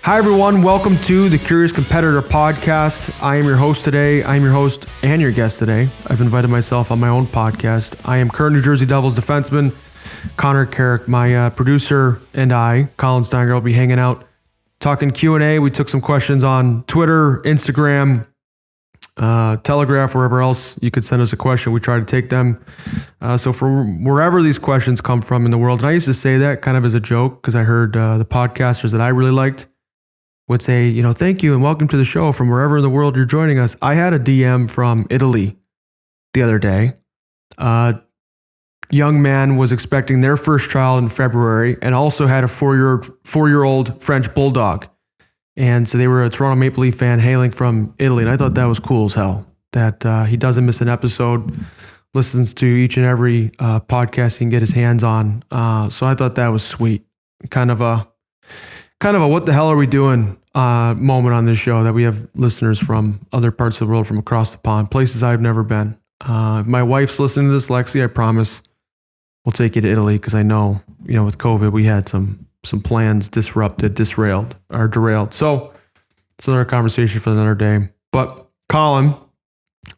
Hi, everyone. Welcome to the Curious Competitor podcast. I am your host today. I am your host and your guest today. I've invited myself on my own podcast. I am current New Jersey Devils defenseman Carrick. My producer and I, Colin Steiner, will be hanging out, talking Q&A. We took some questions on Twitter, Instagram, Telegraph, wherever else you could send us a question. We try to take them. So from wherever these questions come from in the world, and I used to say that kind of as a joke because I heard the podcasters that I really liked would say, thank you and welcome to the show from wherever in the world you're joining us. I had a DM from Italy the other day. Young man was expecting their first child in February and also had a four-year-old French bulldog. And so they were a Toronto Maple Leaf fan hailing from Italy. And I thought that was cool as hell that he doesn't miss an episode, listens to each and every podcast he can get his hands on. So I thought that was sweet. Kind of a what the hell are we doing moment on this show, that we have listeners from other parts of the world, from across the pond, places I've never been. If my wife's listening to this, Lexi, I promise we'll take you to Italy, because I know, with COVID, we had some plans derailed. So it's another conversation for another day. But Colin,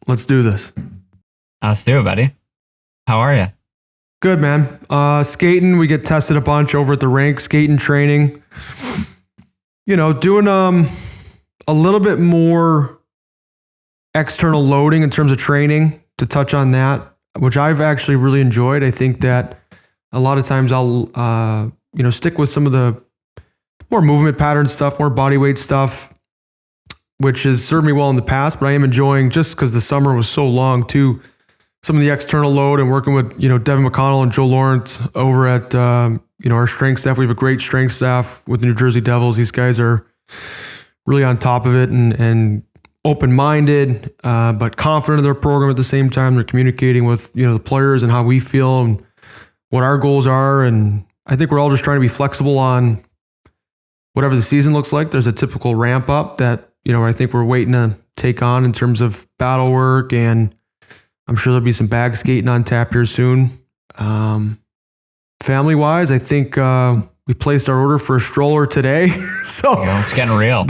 let's do this. Let's do it, buddy. How are you? Good, man. Skating, we get tested a bunch over at the rink, skating training. Doing a little bit more external loading in terms of training, to touch on that, which I've actually really enjoyed. I think that a lot of times I'll stick with some of the more movement pattern stuff, more body weight stuff, which has served me well in the past, but I am enjoying, just because the summer was so long too, some of the external load, and working with, Devin McConnell and Joe Lawrence over at, our strength staff. We have a great strength staff with the New Jersey Devils. These guys are really on top of it and open-minded, but confident in their program at the same time. They're communicating with, the players and how we feel and what our goals are. And I think we're all just trying to be flexible on whatever the season looks like. There's a typical ramp up that, I think we're waiting to take on in terms of battle work, and I'm sure there'll be some bag skating on tap here soon. Family-wise, I think we placed our order for a stroller today. So it's getting real.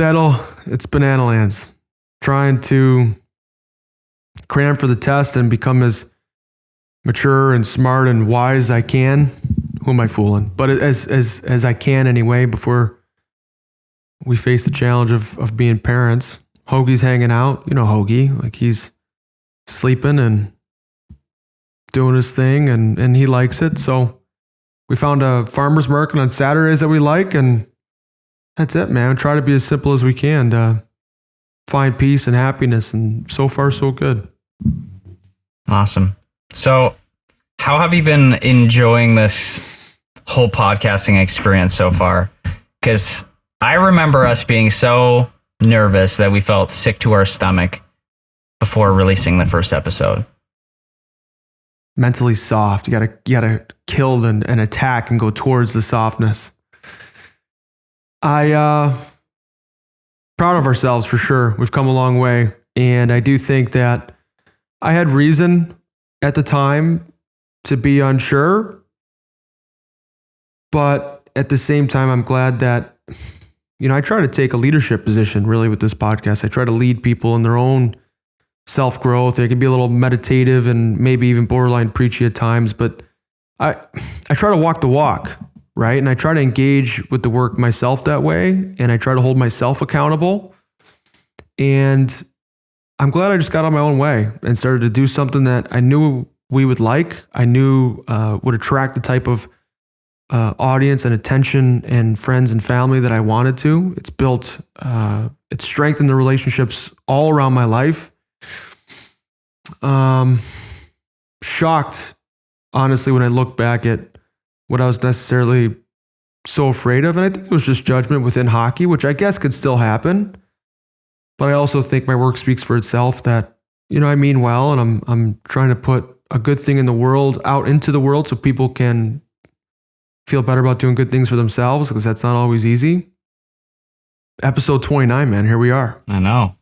It's banana lands. Trying to cram for the test and become as mature and smart and wise as I can. Who am I fooling? But as I can anyway, before we face the challenge of being parents. Hoagie's hanging out. Hoagie, like, he's sleeping and doing his thing, and he likes it. So we found a farmer's market on Saturdays that we like, and that's it, man. Try to be as simple as we can to find peace and happiness, and so far so good. Awesome. So how have you been enjoying this whole podcasting experience so far? Because I remember us being so nervous that we felt sick to our stomach before releasing the first episode. Mentally soft. You gotta kill and attack and go towards the softness. Proud of ourselves for sure. We've come a long way, and I do think that I had reason at the time to be unsure, but at the same time, I'm glad that I try to take a leadership position really with this podcast. I try to lead people in their own self-growth. It can be a little meditative and maybe even borderline preachy at times, but I try to walk the walk, right? And I try to engage with the work myself that way, and I try to hold myself accountable. And I'm glad I just got on my own way and started to do something that I knew we would like. I knew would attract the type of audience and attention and friends and family that I wanted to. It's built, it's strengthened the relationships all around my life. Shocked, honestly, when I look back at what I was necessarily so afraid of. And I think it was just judgment within hockey, which I guess could still happen. But I also think my work speaks for itself, that, I mean well, and I'm trying to put a good thing in the world out into the world so people can feel better about doing good things for themselves, because that's not always easy. Episode 29, man, here we are. I know.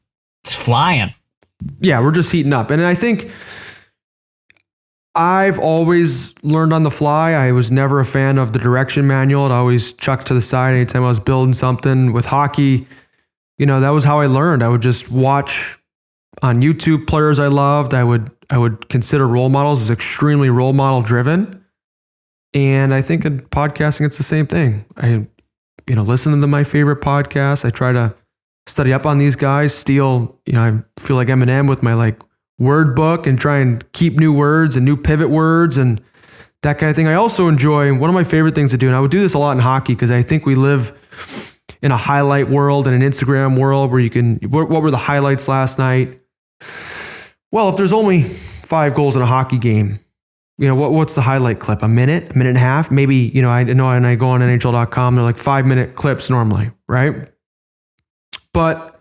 It's flying. Yeah, we're just heating up. And I think I've always learned on the fly. I was never a fan of the direction manual. It always chucked to the side anytime I was building something. With hockey, that was how I learned. I would just watch on YouTube players I loved. I would consider role models. It was extremely role model driven. And I think in podcasting, it's the same thing. I listen to my favorite podcasts. I try to study up on these guys, steal, I feel like Eminem with my word book and try and keep new words and new pivot words and that kind of thing. I also enjoy, one of my favorite things to do, and I would do this a lot in hockey because I think we live in a highlight world and an Instagram world where what were the highlights last night? Well, if there's only 5 goals in a hockey game, what's the highlight clip? A minute and a half? Maybe, I know, and I go on NHL.com, they're 5-minute clips normally, right? But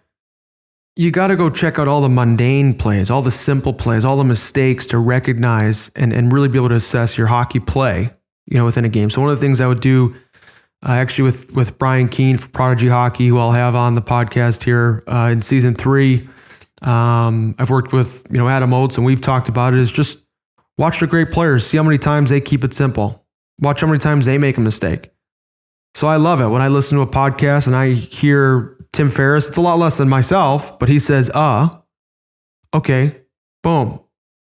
you got to go check out all the mundane plays, all the simple plays, all the mistakes to recognize and really be able to assess your hockey play, within a game. So one of the things I would do actually with Brian Keane from Prodigy Hockey, who I'll have on the podcast here in season 3. I've worked with, Adam Oates, and we've talked about it, is just watch the great players, see how many times they keep it simple. Watch how many times they make a mistake. So I love it when I listen to a podcast and I hear Tim Ferriss. It's a lot less than myself, but he says, okay, boom,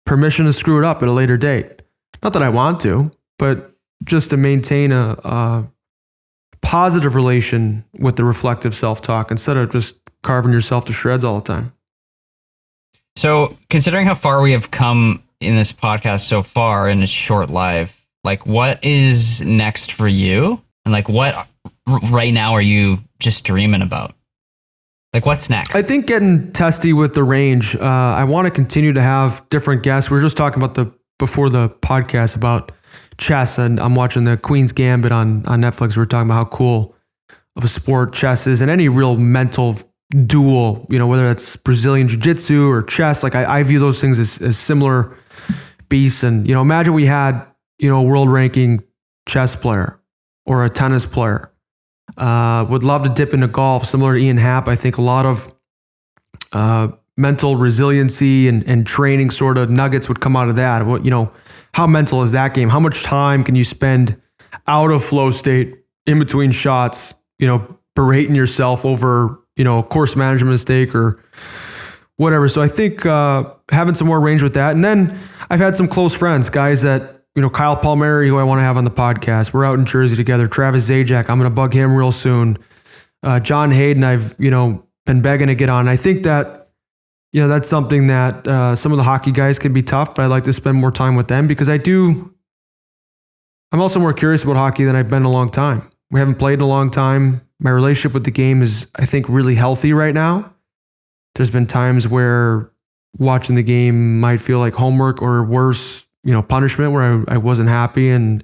permission to screw it up at a later date. Not that I want to, but just to maintain a positive relation with the reflective self-talk instead of just carving yourself to shreds all the time. So considering how far we have come in this podcast so far in a short life, what is next for you? And what right now are you just dreaming about? What's next? I think getting testy with the range. I want to continue to have different guests. We were just talking about before the podcast about chess, and I'm watching the Queen's Gambit on Netflix. We were talking about how cool of a sport chess is, and any real mental duel, whether that's Brazilian jiu-jitsu or chess. I view those things as similar beasts. And, imagine we had, a world ranking chess player or a tennis player. Would love to dip into golf, similar to Ian Happ. I think a lot of mental resiliency and training sort of nuggets would come out of that. How mental is that game? How much time can you spend out of flow state in between shots, berating yourself over, a course management mistake or whatever. So I think having some more range with that. And then I've had some close friends, guys that, Kyle Palmieri, who I want to have on the podcast. We're out in Jersey together. Travis Zajac, I'm going to bug him real soon. John Hayden, I've, been begging to get on. I think that, that's something that some of the hockey guys can be tough, but I'd like to spend more time with them because I'm also more curious about hockey than I've been in a long time. We haven't played in a long time. My relationship with the game is, I think, really healthy right now. There's been times where watching the game might feel like homework or worse, punishment, where I wasn't happy and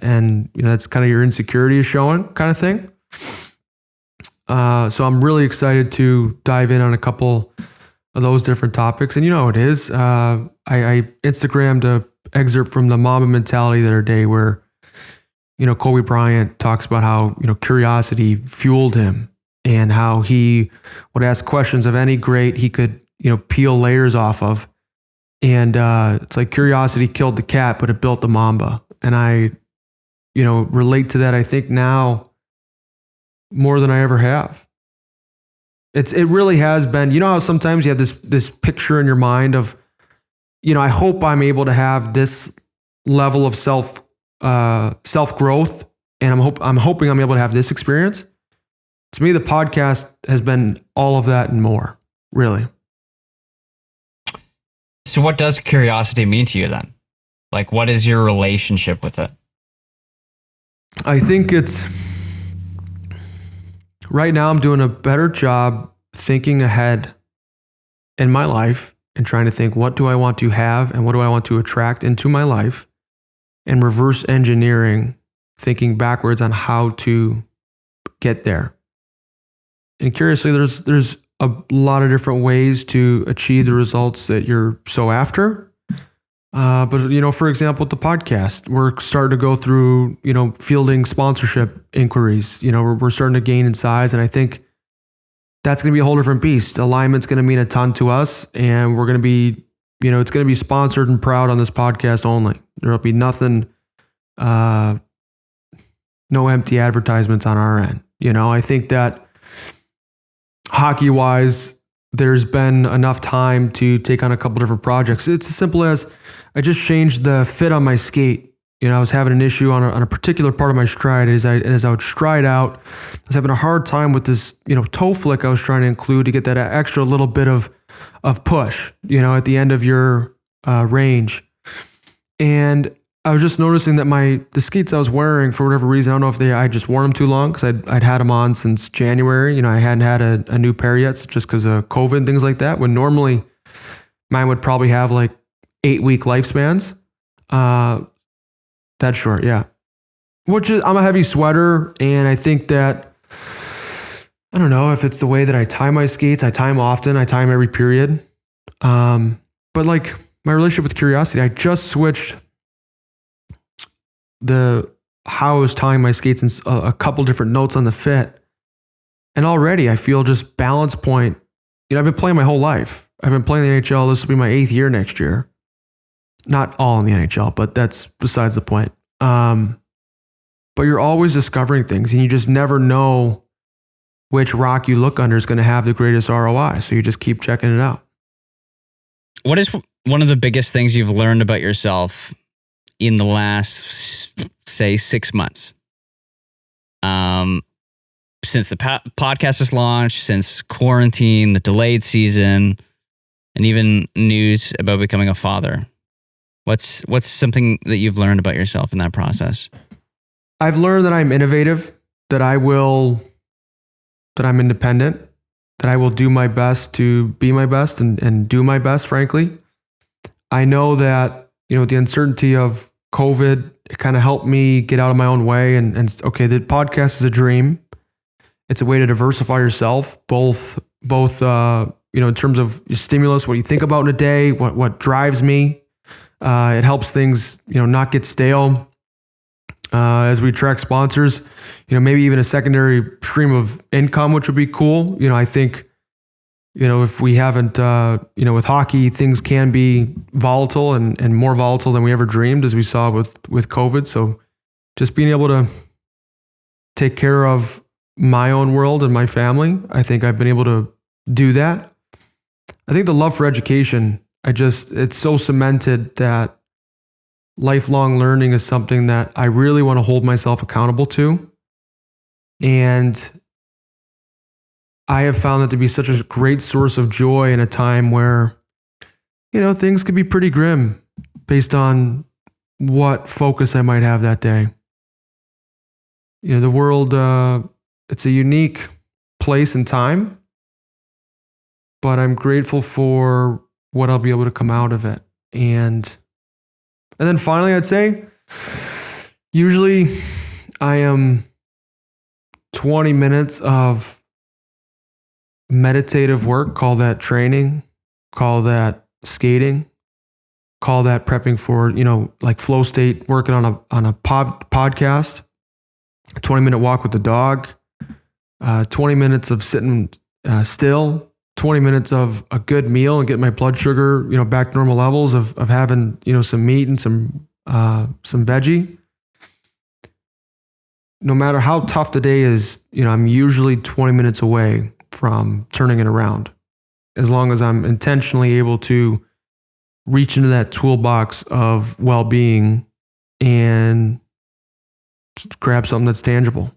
that's kind of your insecurity is showing kind of thing. So I'm really excited to dive in on a couple of those different topics. And it is, I Instagrammed a excerpt from the Mamba Mentality the other day where, Kobe Bryant talks about how, curiosity fueled him and how he would ask questions of any great he could, peel layers off of. And it's curiosity killed the cat, but it built the Mamba. And I, relate to that, I think now more than I ever have. It really has been, how sometimes you have this picture in your mind of, I hope I'm able to have this level of self growth, and I'm hoping I'm able to have this experience. To me, the podcast has been all of that and more, really. So what does curiosity mean to you then? What is your relationship with it? I think right now I'm doing a better job thinking ahead in my life and trying to think, what do I want to have and what do I want to attract into my life, and reverse engineering, thinking backwards on how to get there. And curiously, there's a lot of different ways to achieve the results that you're so after. But, for example, with the podcast, we're starting to go through, fielding sponsorship inquiries. We're starting to gain in size. And I think that's going to be a whole different beast. Alignment's going to mean a ton to us. And we're going to be It's going to be sponsored and proud on this podcast only. There'll be nothing, no empty advertisements on our end. I think that hockey wise, there's been enough time to take on a couple different projects. It's as simple as I just changed the fit on my skate. I was having an issue on a particular part of my stride. As I would stride out, I was having a hard time with this, toe flick I was trying to include to get that extra little bit of push, at the end of your range. And I was just noticing that the skates I was wearing, for whatever reason, I don't know if I just worn them too long because I'd had them on since January. I hadn't had a new pair yet just because of COVID and things like that. When normally mine would probably have like 8-week lifespans. That short, yeah. Which is, I'm a heavy sweater, and I think that, I don't know if it's the way that I tie my skates. I tie them often. I tie them every period. But like my relationship with curiosity, I just switched how I was tying my skates and a couple different notes on the fit. And already I feel just balance point. I've been playing my whole life. I've been playing the NHL. This will be my 8th year next year. Not all in the NHL, but that's besides the point. But you're always discovering things, and you just never know which rock you look under is going to have the greatest ROI. So you just keep checking it out. What is one of the biggest things you've learned about yourself in the last, say, 6 months? Since the podcast was launched, since quarantine, the delayed season, and even news about becoming a father. What's something that you've learned about yourself in that process? I've learned that I'm innovative, that I'm independent, that I will do my best to be my best and do my best, frankly. I know that, the uncertainty of COVID, it kind of helped me get out of my own way and okay, the podcast is a dream. It's a way to diversify yourself, both in terms of stimulus, what you think about in a day, what drives me. It helps things, not get stale. As we attract sponsors, maybe even a secondary stream of income, which would be cool. I think, if we haven't, with hockey, things can be volatile and more volatile than we ever dreamed, as we saw with COVID. So just being able to take care of my own world and my family, I think I've been able to do that. I think the love for education, it's so cemented that lifelong learning is something that I really want to hold myself accountable to. And I have found that to be such a great source of joy in a time where, things could be pretty grim based on what focus I might have that day. The world, it's a unique place and time, but I'm grateful for what I'll be able to come out of it. And then finally, I'd say, usually I am 20 minutes of meditative work, call that training, call that skating, call that prepping for, like flow state, working on a podcast, a 20-minute walk with the dog, 20 minutes of sitting still, 20 minutes of a good meal and get my blood sugar, back to normal levels of having, some meat and some veggie. No matter how tough the day is, I'm usually 20 minutes away from turning it around. As long as I'm intentionally able to reach into that toolbox of well-being and grab something that's tangible.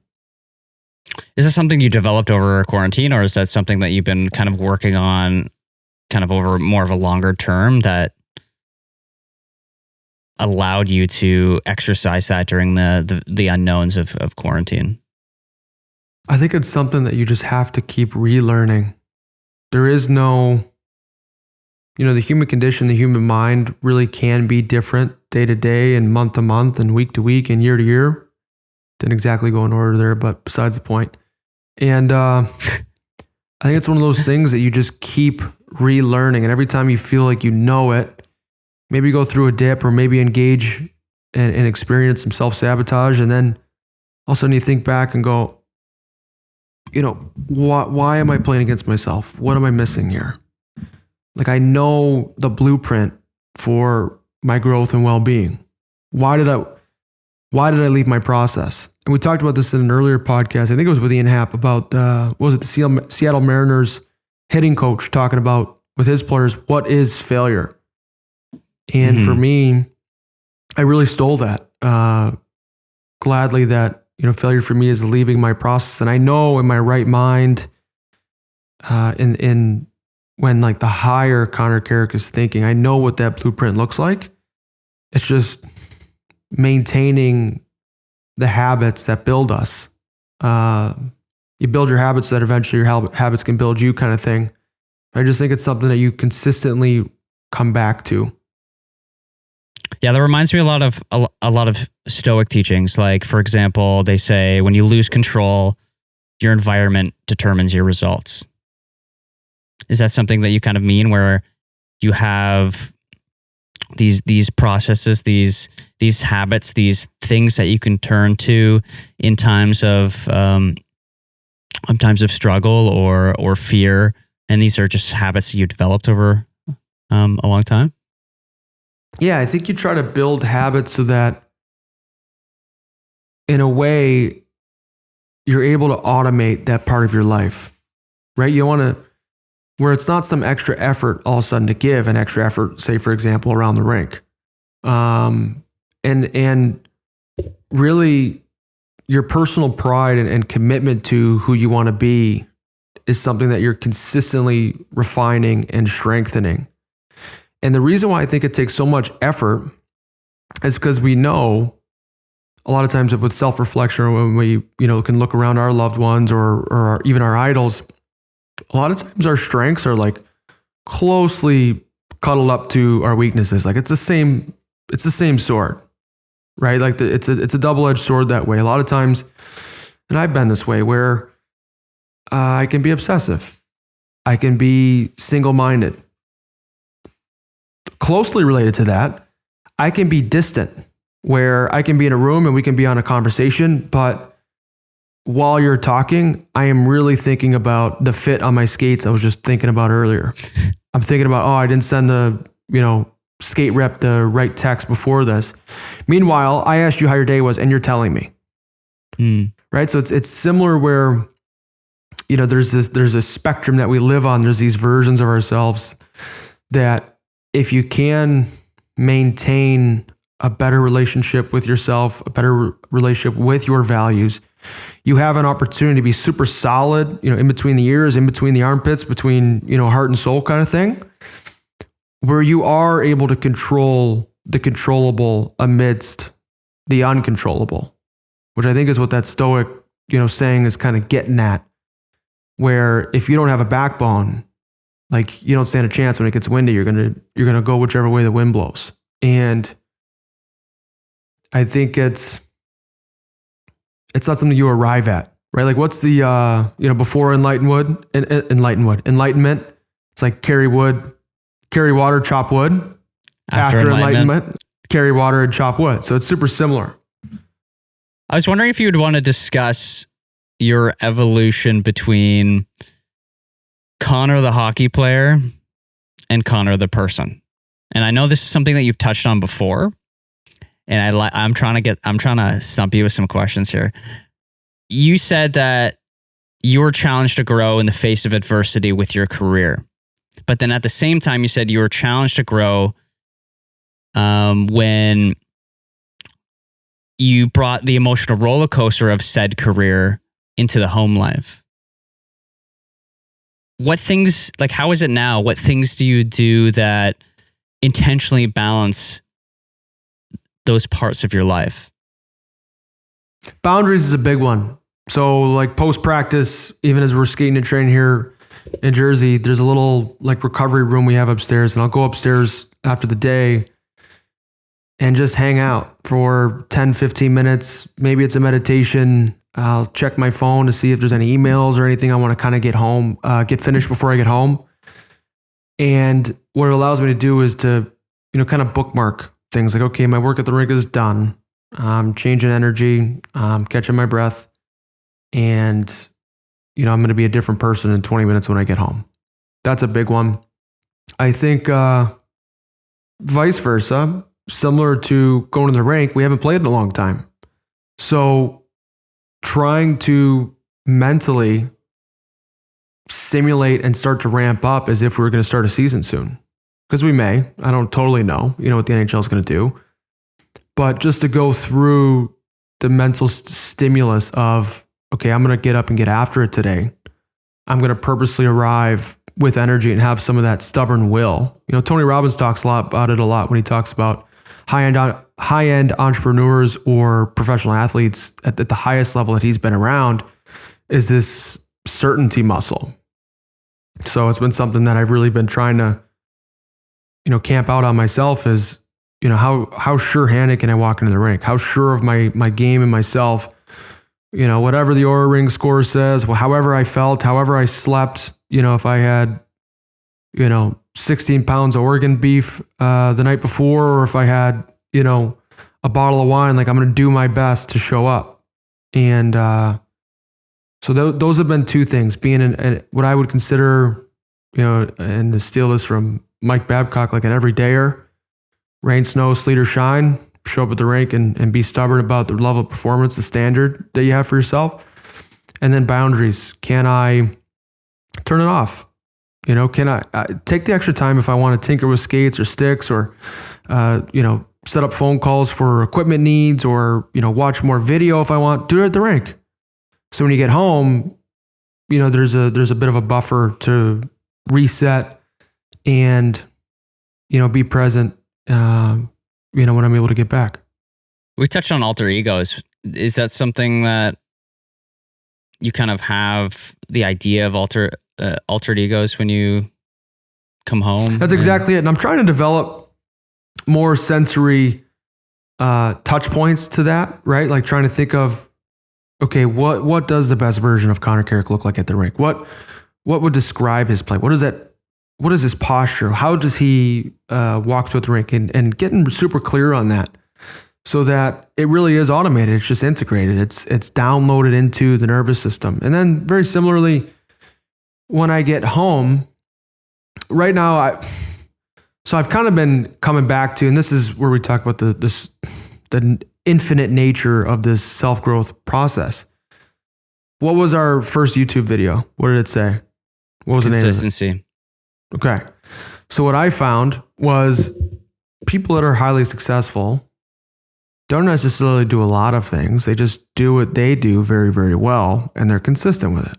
Is this something you developed over quarantine, or is that something that you've been kind of working on kind of over more of a longer term that allowed you to exercise that during the unknowns of quarantine? I think it's something that you just have to keep relearning. There is no, the human condition, the human mind really can be different day to day and month to month and week to week and year to year. Didn't exactly go in order there, but besides the point. And I think it's one of those things that you just keep relearning. And every time you feel like you know it, maybe go through a dip or maybe engage and experience some self-sabotage. And then all of a sudden you think back and go, why am I playing against myself? What am I missing here? Like I know the blueprint for my growth and well-being. Why did I leave my process? And we talked about this in an earlier podcast. I think it was with Ian Happ about what was it, the Seattle Mariners hitting coach talking about with his players, what is failure? And for me, I really stole that. Gladly that, failure for me is leaving my process. And I know in my right mind, in when like the higher Connor Carrick is thinking, I know what that blueprint looks like. It's just maintaining the habits that build us. You build your habits so that eventually your habits can build you, kind of thing. I just think it's something that you consistently come back to. Yeah, that reminds me a lot of Stoic teachings. Like, for example, they say when you lose control, your environment determines your results. Is that something that you kind of mean, where you have these processes, these habits, these things that you can turn to in times of struggle or fear, and these are just habits that you developed over a long time? Yeah, I think you try to build habits so that in a way you're able to automate that part of your life, right? You want to, where it's not some extra effort all of a sudden to give an extra effort, say, for example, around the rink. And really your personal pride and commitment to who you want to be is something that you're consistently refining and strengthening. And the reason why I think it takes so much effort is because we know a lot of times with self-reflection, when we, can look around our loved ones or even our idols, a lot of times our strengths are like closely cuddled up to our weaknesses. Like it's the same sword, right? Like it's a double-edged sword that way. A lot of times, and I've been this way, where I can be obsessive. I can be single-minded. Closely related to that, I can be distant, where I can be in a room and we can be on a conversation, but while you're talking, I am really thinking about the fit on my skates I was just thinking about earlier. I'm thinking about, I didn't send the, skate rep the right text before this. Meanwhile, I asked you how your day was and you're telling me. Right? So it's similar where, there's a spectrum that we live on. There's these versions of ourselves that if you can maintain a better relationship with yourself, a better relationship with your values, you have an opportunity to be super solid, in between the ears, in between the armpits, between, heart and soul kind of thing, where you are able to control the controllable amidst the uncontrollable, which I think is what that Stoic, saying is kind of getting at, where if you don't have a backbone, like you don't stand a chance when it gets windy, you're gonna go whichever way the wind blows. And I think it's not something you arrive at, right? Like what's the before enlightenment, it's like carry water, chop wood. After enlightenment, carry water and chop wood. So it's super similar. I was wondering if you would want to discuss your evolution between Connor the hockey player and Connor the person. And I know this is something that you've touched on before, and I'm trying to stump you with some questions here. You said that you were challenged to grow in the face of adversity with your career, but then at the same time, you said you were challenged to grow when you brought the emotional roller coaster of said career into the home life. What things, like how is it now? What things do you do that intentionally balance those parts of your life? Boundaries is a big one. So like post-practice, even as we're skating and training here in Jersey, there's a little like recovery room we have upstairs, and I'll go upstairs after the day and just hang out for 10, 15 minutes. Maybe it's a meditation. I'll check my phone to see if there's any emails or anything I want to kind of get finished before I get home. And what it allows me to do is to, kind of bookmark things like, okay, my work at the rink is done. I'm changing energy, catching my breath. And, I'm going to be a different person in 20 minutes when I get home. That's a big one. I think vice versa, similar to going to the rink, we haven't played in a long time. So trying to mentally simulate and start to ramp up as if we were going to start a season soon. Because we may. I don't totally know, what the NHL is going to do. But just to go through the mental stimulus of, okay, I'm going to get up and get after it today. I'm going to purposely arrive with energy and have some of that stubborn will. Tony Robbins talks about it a lot when he talks about high-end entrepreneurs or professional athletes at the highest level that he's been around is this certainty muscle. So it's been something that I've really been trying to, camp out on myself is, how sure-handed can I walk into the rink? How sure of my game and myself, whatever the Oura Ring score says, however I felt, however I slept, if I had, 16 pounds of organ beef the night before, or if I had, a bottle of wine, like I'm going to do my best to show up. And so those have been two things, being in what I would consider, and to steal this from Mike Babcock, like an everydayer, rain, snow, sleet, or shine, show up at the rink and be stubborn about the level of performance, the standard that you have for yourself. And then boundaries. Can I turn it off? Can I take the extra time if I want to tinker with skates or sticks or, set up phone calls for equipment needs or, watch more video if I want, do it at the rink. So when you get home, there's a bit of a buffer to reset and, be present, when I'm able to get back. We touched on alter egos. Is that something that you kind of have the idea of altered egos when you come home? That's exactly it. And I'm trying to develop more sensory touch points to that, right? Like trying to think of, okay, what does the best version of Connor Carrick look like at the rink? What would describe his play? What is his posture? How does he walk through the rink? And getting super clear on that so that it really is automated. It's just integrated. It's downloaded into the nervous system. And then very similarly, when I get home, right now, I've kind of been coming back to, and this is where we talk about the infinite nature of this self-growth process. What was our first YouTube video? What did it say? What was the name of it? Consistency. Okay. So what I found was people that are highly successful don't necessarily do a lot of things. They just do what they do very, very well, and they're consistent with it.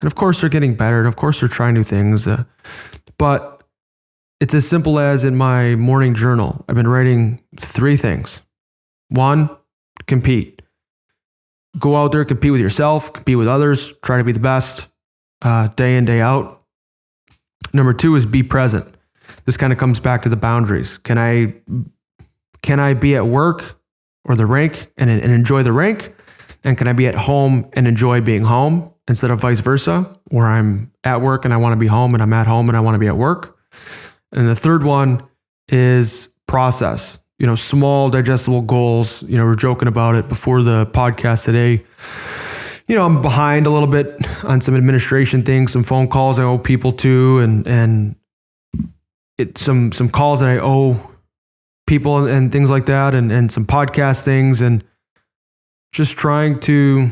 And of course, they're getting better, and of course, they're trying new things. But it's as simple as in my morning journal, I've been writing 3 things. 1, compete. Go out there, compete with yourself, compete with others, try to be the best day in, day out. Number 2 is be present. This kind of comes back to the boundaries. Can I be at work or the rink and enjoy the rink? And can I be at home and enjoy being home instead of vice versa, where I'm at work and I want to be home and I'm at home and I want to be at work? And the third one is process. Small digestible goals. We're joking about it before the podcast today. I'm behind a little bit on some administration things, some phone calls I owe people to, and some calls that I owe people and things like that, and some podcast things, and just trying to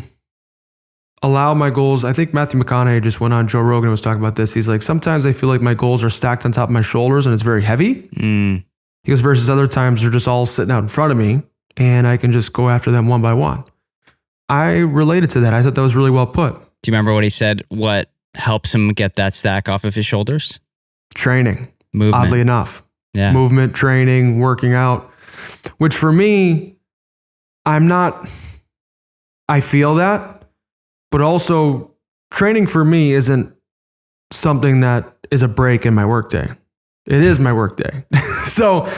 allow my goals. I think Matthew McConaughey just went on Joe Rogan and was talking about this. He's like, sometimes I feel like my goals are stacked on top of my shoulders and it's very heavy. He goes, versus other times they're just all sitting out in front of me and I can just go after them one by one. I related to that. I thought that was really well put. Do you remember what he said? What helps him get that stack off of his shoulders? Training. Movement. Oddly enough. Yeah. Movement, training, working out, which for me, I feel that, but also training for me isn't something that is a break in my workday. It is my workday. So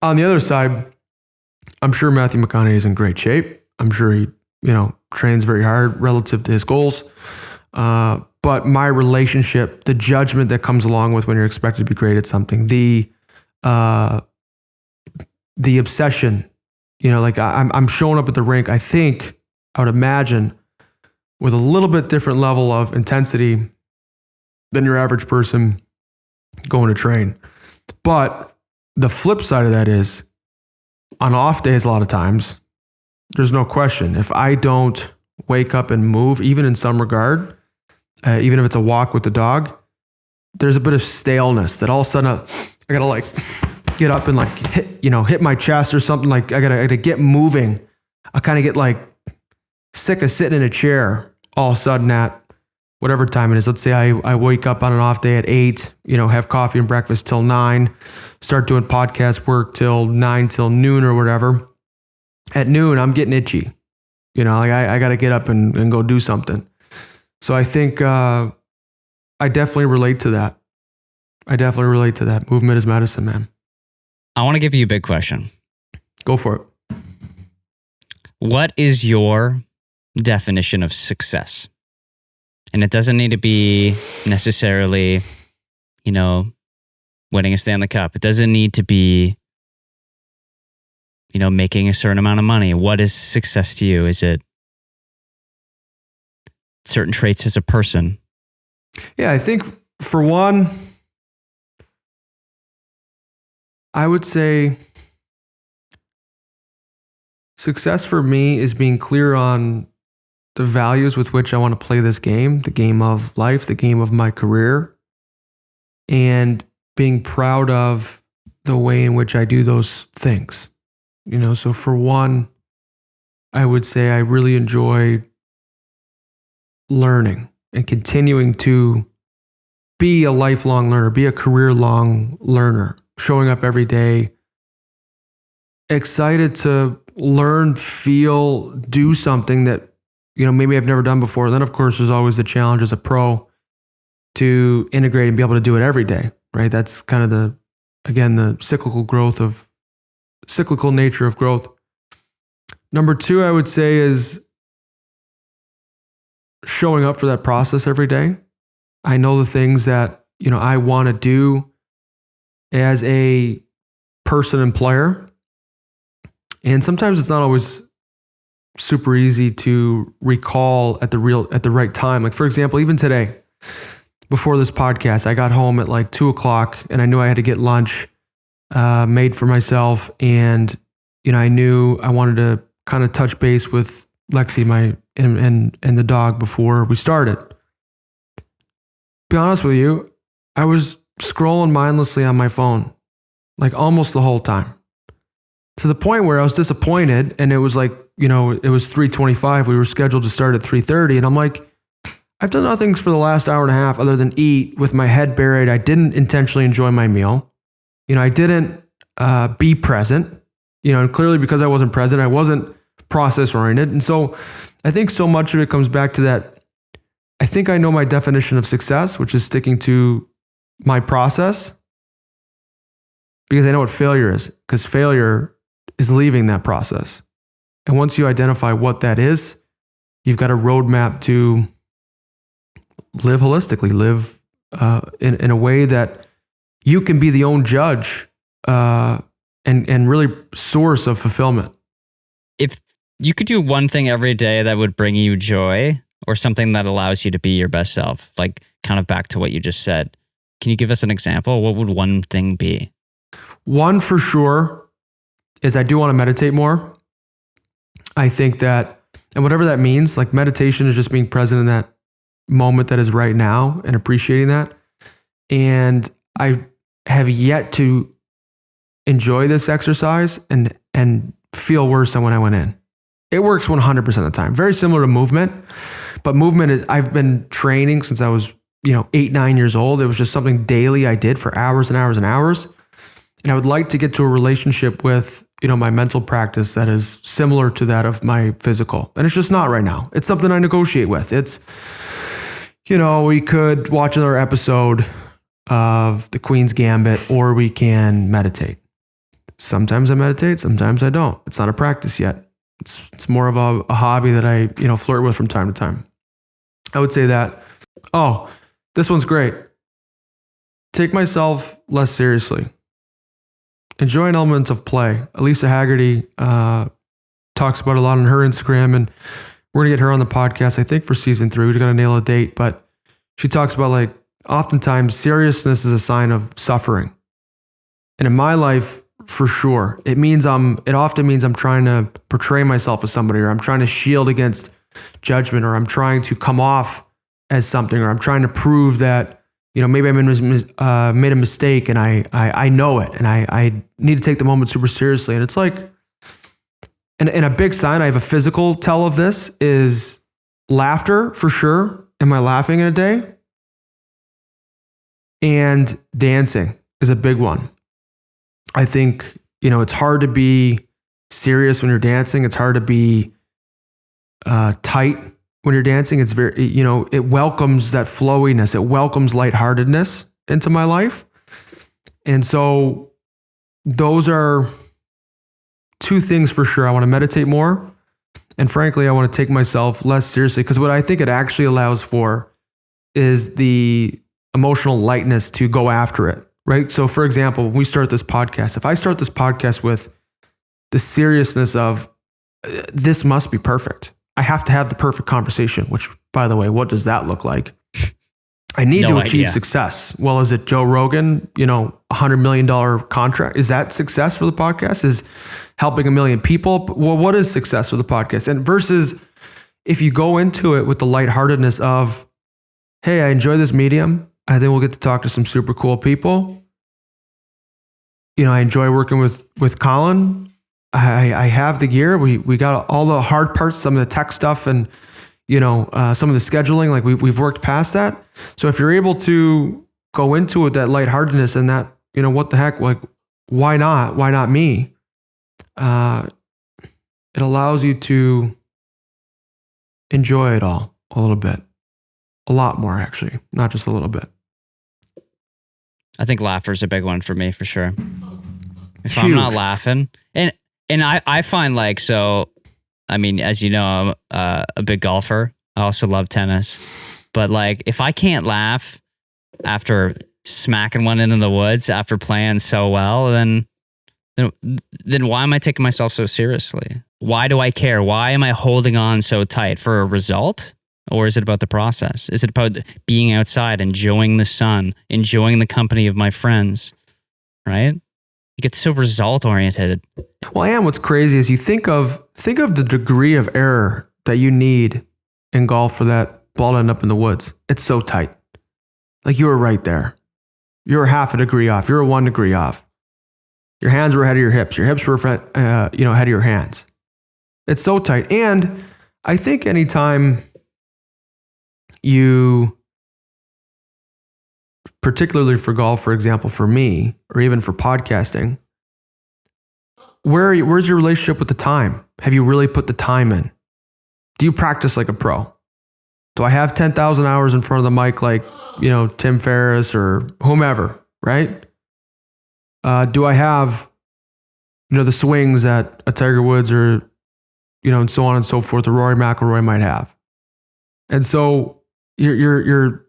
on the other side, I'm sure Matthew McConaughey is in great shape. I'm sure he, trains very hard relative to his goals. But my relationship, the judgment that comes along with when you're expected to be great at something, the obsession, I'm showing up at the rink, I think, I would imagine, with a little bit different level of intensity than your average person going to train. But the flip side of that is on off days, a lot of times, there's no question. If I don't wake up and move, even in some regard, even if it's a walk with the dog, there's a bit of staleness that all of a sudden I gotta like get up and like hit my chest or something. Like I gotta get moving. I kind of get like sick of sitting in a chair all of a sudden at whatever time it is. Let's say I wake up on an off day at 8, have coffee and breakfast till 9, start doing podcast work till 9 till noon or whatever. At noon, I'm getting itchy. Like I got to get up and go do something. So I think I definitely relate to that. Movement is medicine, man. I want to give you a big question. Go for it. What is your definition of success? And it doesn't need to be necessarily, winning a Stanley Cup. It doesn't need to be, making a certain amount of money. What is success to you? Is it certain traits as a person? Yeah, I think for one, I would say success for me is being clear on the values with which I want to play this game, the game of life, the game of my career, and being proud of the way in which I do those things. So for one, I would say I really enjoy learning and continuing to be a lifelong learner, be a career-long learner, showing up every day, excited to learn, feel, do something that maybe I've never done before. And then, of course, there's always the challenge as a pro to integrate and be able to do it every day, right? That's kind of the cyclical nature of growth. Number 2, I would say, is showing up for that process every day. I know the things that, I want to do as a person and player. And sometimes it's not always super easy to recall at the right time. Like, for example, even today, before this podcast, I got home at like 2:00 and I knew I had to get lunch made for myself. And, I knew I wanted to kind of touch base with Lexi, and the dog before we started. Be honest with you, I was scrolling mindlessly on my phone, like almost the whole time, to the point where I was disappointed. And it was like, it was 3:25. We were scheduled to start at 3:30. And I'm like, I've done nothing for the last hour and a half other than eat with my head buried. I didn't intentionally enjoy my meal. I didn't be present, and clearly because I wasn't present, I wasn't process oriented. And so I think so much of it comes back to that. I think I know my definition of success, which is sticking to my process, because I know what failure is, because failure is leaving that process. And once you identify what that is, you've got a roadmap to live holistically, live in a way that you can be the own judge and really source of fulfillment. If you could do one thing every day that would bring you joy, or something that allows you to be your best self, like kind of back to what you just said, can you give us an example? What would one thing be? One for sure is I do want to meditate more. I think that, and whatever that means, like meditation is just being present in that moment that is right now and appreciating that. And I have yet to enjoy this exercise and feel worse than when I went in. It works 100% of the time. Very similar to movement, but movement is, I've been training since I was, 8, 9 years old. It was just something daily I did for hours and hours and hours. And I would like to get to a relationship with, my mental practice that is similar to that of my physical. And it's just not right now. It's something I negotiate with. It's, we could watch another episode of The Queen's Gambit, or we can meditate. Sometimes I meditate, sometimes I don't. It's not a practice yet. It's more of a hobby that I, flirt with from time to time. I would say that. Oh, this one's great. Take myself less seriously. Enjoying elements of play. Elisa Haggerty talks about a lot on her Instagram, and we're going to get her on the podcast, I think, for season 3. We just got to nail a date, but she talks about like oftentimes seriousness is a sign of suffering. And in my life, for sure, it often means I'm trying to portray myself as somebody, or I'm trying to shield against judgment, or I'm trying to come off as something, or I'm trying to prove that, maybe I made a mistake and I know it, and I need to take the moment super seriously. And it's like, and a big sign, I have a physical tell of this is laughter for sure. Am I laughing in a day? And dancing is a big one. I think, it's hard to be serious when you're dancing. It's hard to be tight when you're dancing. It's very, it welcomes that flowiness. It welcomes lightheartedness into my life. And so those are two things for sure. I want to meditate more. And frankly, I want to take myself less seriously, because what I think it actually allows for is the emotional lightness to go after it. Right. So for example, when we start this podcast, if I start this podcast with the seriousness of this must be perfect, I have to have the perfect conversation, which, by the way, what does that look like? I need to achieve success. Well, is it Joe Rogan, $100 million contract? Is that success for the podcast? Is helping 1 million people? Well, what is success for the podcast? And versus if you go into it with the lightheartedness of, hey, I enjoy this medium. I think we'll get to talk to some super cool people. I enjoy working with Colin. I have the gear. We got all the hard parts, some of the tech stuff, and some of the scheduling. Like we've worked past that. So if you're able to go into it, that lightheartedness and that, what the heck, like why not? Why not me? It allows you to enjoy it all a little bit, a lot more actually, not just a little bit. I think laughter's a big one for me, for sure. If Huge. I'm not laughing, and I find like, so, I mean, as you know, I'm a big golfer. I also love tennis, but like, if I can't laugh after smacking one into the woods after playing so well, then why am I taking myself so seriously? Why do I care? Why am I holding on so tight? For a result? Or is it about the process? Is it about being outside, enjoying the sun, enjoying the company of my friends, right? You get so result oriented. Well, and what's crazy is you think of the degree of error that you need in golf for that ball to end up in the woods. It's so tight. Like you were right there. You're half a degree off. You're 1 degree off. Your hands were ahead of your hips. Your hips were ahead of your hands. It's so tight. And I think anytime you, particularly for golf, for example, for me, or even for podcasting, where's your relationship with the time? Have you really put the time in? Do you practice like a pro? Do I have 10,000 hours in front of the mic like, Tim Ferriss or whomever, right? Do I have, the swings that a Tiger Woods or, and so on and so forth, or Rory McIlroy might have? And so you're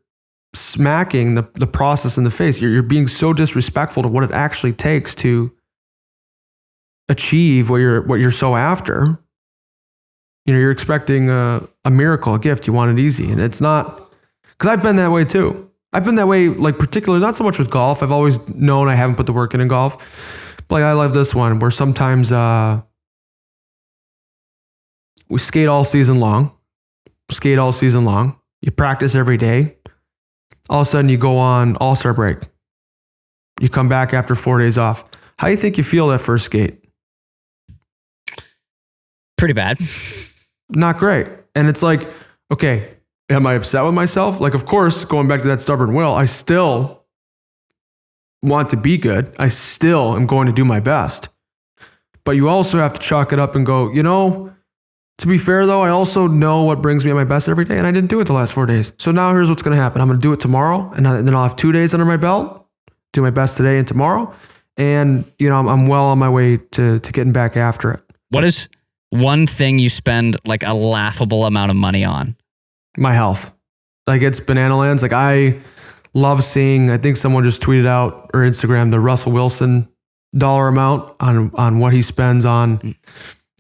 smacking the process in the face. You're being so disrespectful to what it actually takes to achieve what you're so after. You're expecting a miracle, a gift. You want it easy, and it's not. Because I've been that way too. I've been that way, like particularly not so much with golf. I've always known I haven't put the work in golf. But like I love this one where sometimes we skate all season long. You practice every day. All of a sudden you go on All-Star break. You come back after 4 days off. How do you think you feel that first skate? Pretty bad. Not great. And it's like, okay, am I upset with myself? Like, of course, going back to that stubborn will, I still want to be good. I still am going to do my best. But you also have to chalk it up and go, to be fair though, I also know what brings me at my best every day, and I didn't do it the last 4 days. So now here's what's going to happen. I'm going to do it tomorrow, and then I'll have 2 days under my belt, do my best today and tomorrow. And, I'm well on my way to getting back after it. What is one thing you spend like a laughable amount of money on? My health. Like it's banana lands. Like I love seeing, I think someone just tweeted out or Instagram, the Russell Wilson dollar amount on what he spends on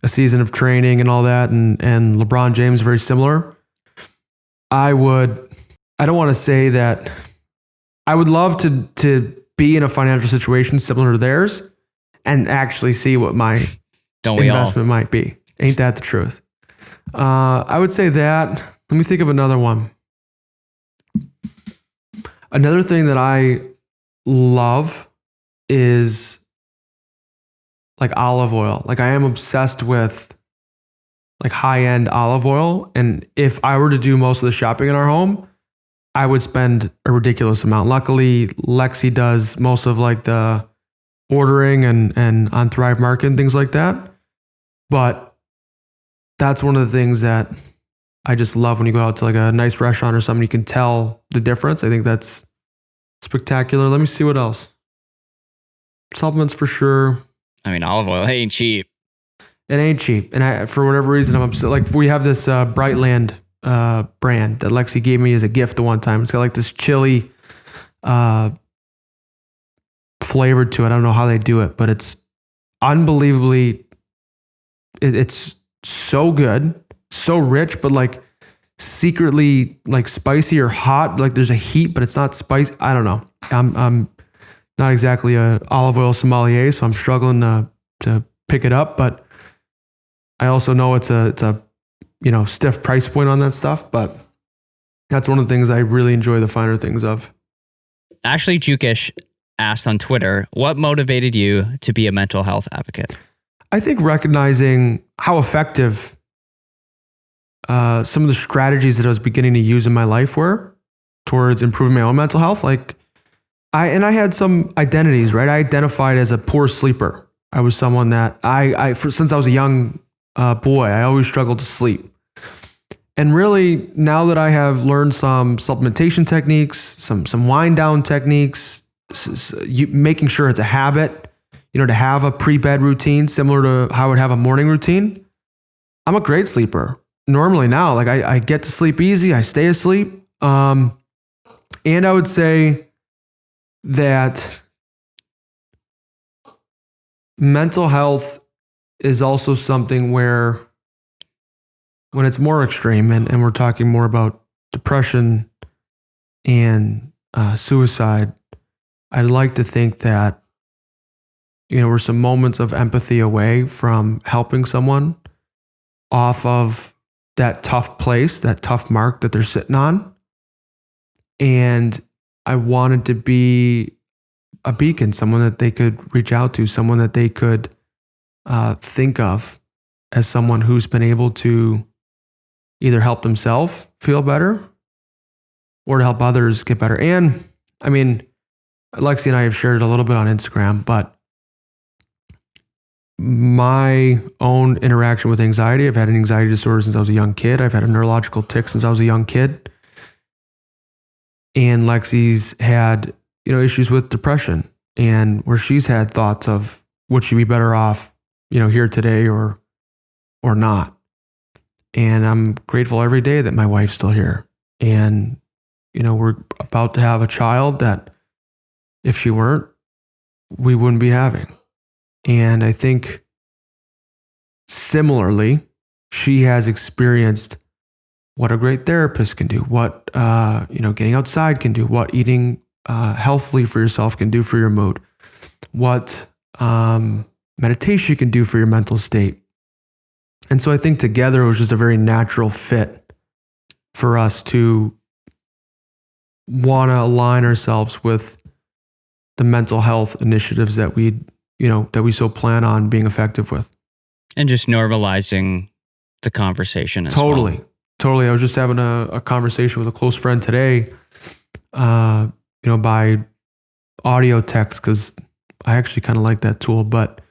a season of training and all that. And LeBron James, very similar. I don't want to say that I would love to be in a financial situation similar to theirs and actually see what my Don't we all? investment might be. Ain't that the truth? I would say that. Let me think of another one. Another thing that I love is like olive oil. Like I am obsessed with like high-end olive oil. And if I were to do most of the shopping in our home, I would spend a ridiculous amount. Luckily, Lexi does most of like the ordering and on Thrive Market and things like that. But that's one of the things that I just love when you go out to like a nice restaurant or something, you can tell the difference. I think that's spectacular. Let me see what else. Supplements for sure. I mean, olive oil ain't cheap. It ain't cheap. And for whatever reason, I'm upset. Like we have this Brightland brand that Lexi gave me as a gift the one time. It's got like this chili flavor to it. I don't know how they do it, but it's unbelievably, it's so good, so rich, but like secretly like spicy or hot. Like there's a heat, but it's not spicy. I don't know. I'm not exactly a olive oil sommelier, so I'm struggling to pick it up, but I also know it's a stiff price point on that stuff, but that's one of the things I really enjoy the finer things of. Actually, Jukish asked on Twitter, what motivated you to be a mental health advocate? I think recognizing how effective some of the strategies that I was beginning to use in my life were towards improving my own mental health. Like I had some identities, right? I identified as a poor sleeper. I was someone that since I was a young boy, I always struggled to sleep. And really, now that I have learned some supplementation techniques, some wind down techniques, making sure it's a habit, to have a pre-bed routine similar to how I would have a morning routine, I'm a great sleeper. Normally now, like I get to sleep easy, I stay asleep. And I would say that mental health is also something where when it's more extreme and we're talking more about depression and suicide, I'd like to think that, we're some moments of empathy away from helping someone off of that tough place, that tough mark that they're sitting on. And I wanted to be a beacon, someone that they could reach out to, someone that they could think of as someone who's been able to either help themselves feel better or to help others get better. And I mean, Lexi and I have shared it a little bit on Instagram, but my own interaction with anxiety, I've had an anxiety disorder since I was a young kid. I've had a neurological tic since I was a young kid. And Lexi's had, issues with depression, and where she's had thoughts of would she be better off, here today or not. And I'm grateful every day that my wife's still here. And, we're about to have a child that if she weren't, we wouldn't be having. And I think similarly, she has experienced what a great therapist can do, what, getting outside can do, what eating healthily for yourself can do for your mood, what meditation can do for your mental state. And so I think together it was just a very natural fit for us to want to align ourselves with the mental health initiatives that we so plan on being effective with. And just normalizing the conversation as well. Totally. I was just having a conversation with a close friend today, by audio text, because I actually kind of like that tool. But,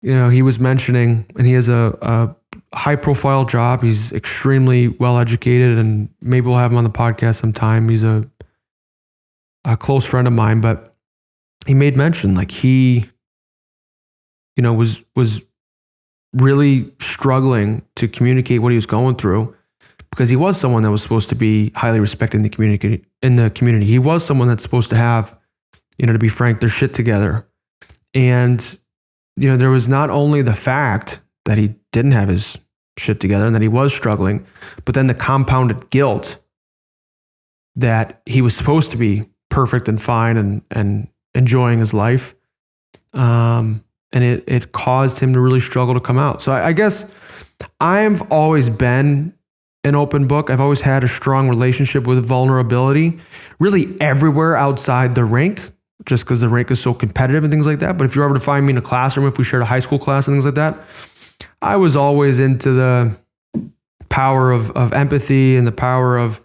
he was mentioning, and he has a high profile job. He's extremely well educated, and maybe we'll have him on the podcast sometime. He's a close friend of mine, but he made mention like he, was really struggling to communicate what he was going through, because he was someone that was supposed to be highly respected in the community. He was someone that's supposed to have, to be frank, their shit together. And, there was not only the fact that he didn't have his shit together and that he was struggling, but then the compounded guilt that he was supposed to be perfect and fine and enjoying his life. And it caused him to really struggle to come out. So I guess I've always been an open book. I've always had a strong relationship with vulnerability, really everywhere outside the rink, just because the rink is so competitive and things like that. But if you were ever to find me in a classroom, if we shared a high school class and things like that, I was always into the power of empathy and the power of,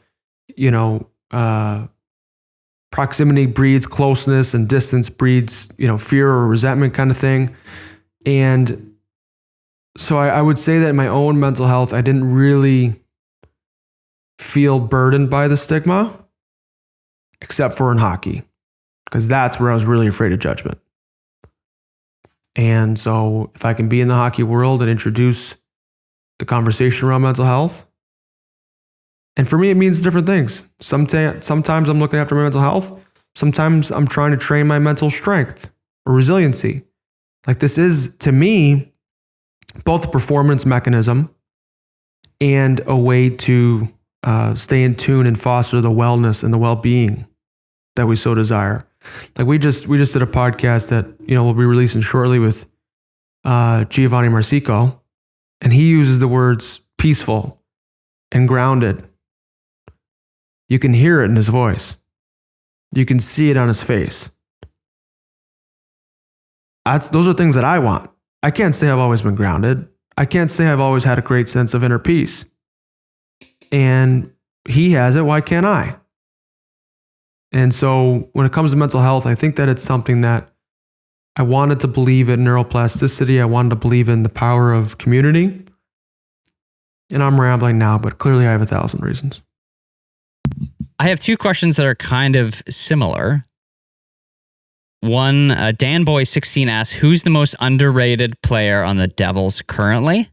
proximity breeds closeness and distance breeds, fear or resentment kind of thing. And so I would say that in my own mental health, I didn't really feel burdened by the stigma, except for in hockey, because that's where I was really afraid of judgment. And so if I can be in the hockey world and introduce the conversation around mental health, and for me, it means different things. Sometimes I'm looking after my mental health. Sometimes I'm trying to train my mental strength or resiliency. Like, this is, to me, both a performance mechanism and a way to stay in tune and foster the wellness and the well-being that we so desire. Like, we just did a podcast that, we'll be releasing shortly with Giovanni Marsico, and he uses the words peaceful and grounded. You can hear it in his voice. You can see it on his face. Those are things that I want. I can't say I've always been grounded. I can't say I've always had a great sense of inner peace. And he has it, why can't I? And so when it comes to mental health, I think that it's something that I wanted to believe in neuroplasticity. I wanted to believe in the power of community. And I'm rambling now, but clearly I have 1,000 reasons. I have two questions that are kind of similar. One, DanBoy16 asks, who's the most underrated player on the Devils currently?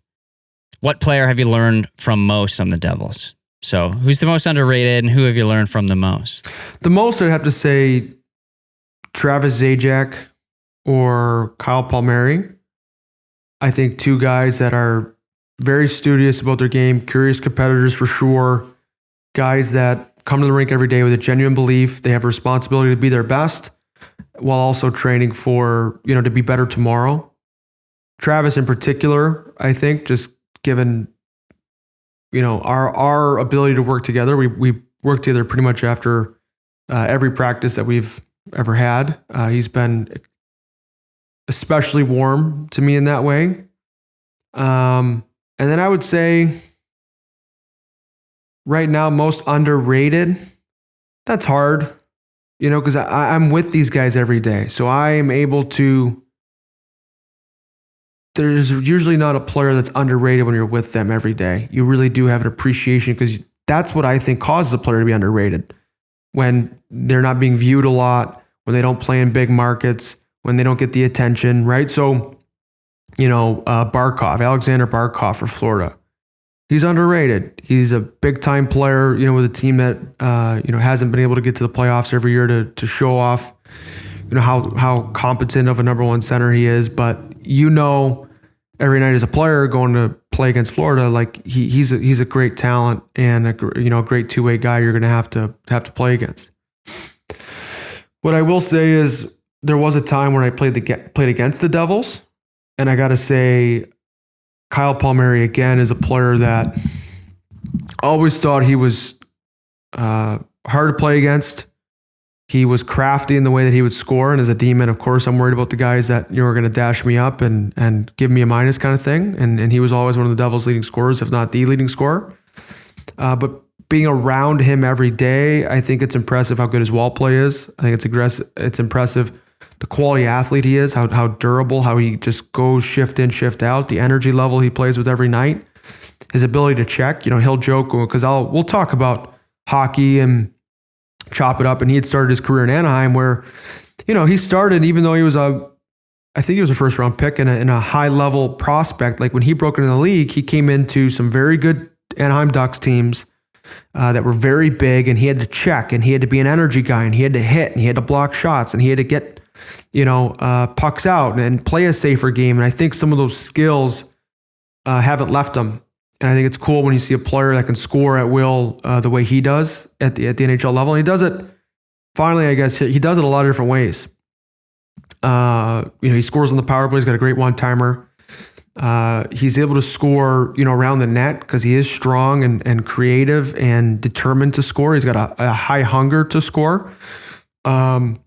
What player have you learned from most on the Devils? So who's the most underrated and who have you learned from the most? The most, I'd have to say Travis Zajac or Kyle Palmieri. I think two guys that are very studious about their game, curious competitors for sure, guys that come to the rink every day with a genuine belief. They have a responsibility to be their best while also training for, to be better tomorrow. Travis in particular, I think, just given, our ability to work together, we work together pretty much after every practice that we've ever had. He's been especially warm to me in that way. And then I would say right now, most underrated, that's hard, because I'm with these guys every day. So I am able to, there's usually not a player that's underrated when you're with them every day. You really do have an appreciation, because that's what I think causes a player to be underrated. When they're not being viewed a lot, when they don't play in big markets, when they don't get the attention, right? So, Alexander Barkov for Florida. He's underrated. He's a big time player, with a team that, hasn't been able to get to the playoffs every year to show off, how competent of a number one center he is. But, every night as a player going to play against Florida, like he's a great talent and a great two-way guy you're going to have to play against. What I will say is there was a time when I played against the Devils, and I got to say, Kyle Palmieri, again, is a player that I always thought he was hard to play against. He was crafty in the way that he would score. And as a D-man, of course, I'm worried about the guys that are going to dash me up and give me a minus kind of thing. And he was always one of the Devils' leading scorers, if not the leading scorer. But being around him every day, I think it's impressive how good his wall play is. I think it's impressive the quality athlete he is, how durable, how he just goes shift in, shift out, the energy level he plays with every night, his ability to check. He'll joke because we'll talk about hockey and chop it up. And he had started his career in Anaheim, where he started, even though he was I think he was a first round pick and a high level prospect. Like, when he broke into the league, he came into some very good Anaheim Ducks teams that were very big, and he had to check, and he had to be an energy guy, and he had to hit, and he had to block shots, and he had to get pucks out and play a safer game. And I think some of those skills haven't left him. And I think it's cool when you see a player that can score at will the way he does at the NHL level. And he does it finally, I guess he does it a lot of different ways. He scores on the power play. He's got a great one-timer. He's able to score, around the net because he is strong and creative and determined to score. He's got a high hunger to score. And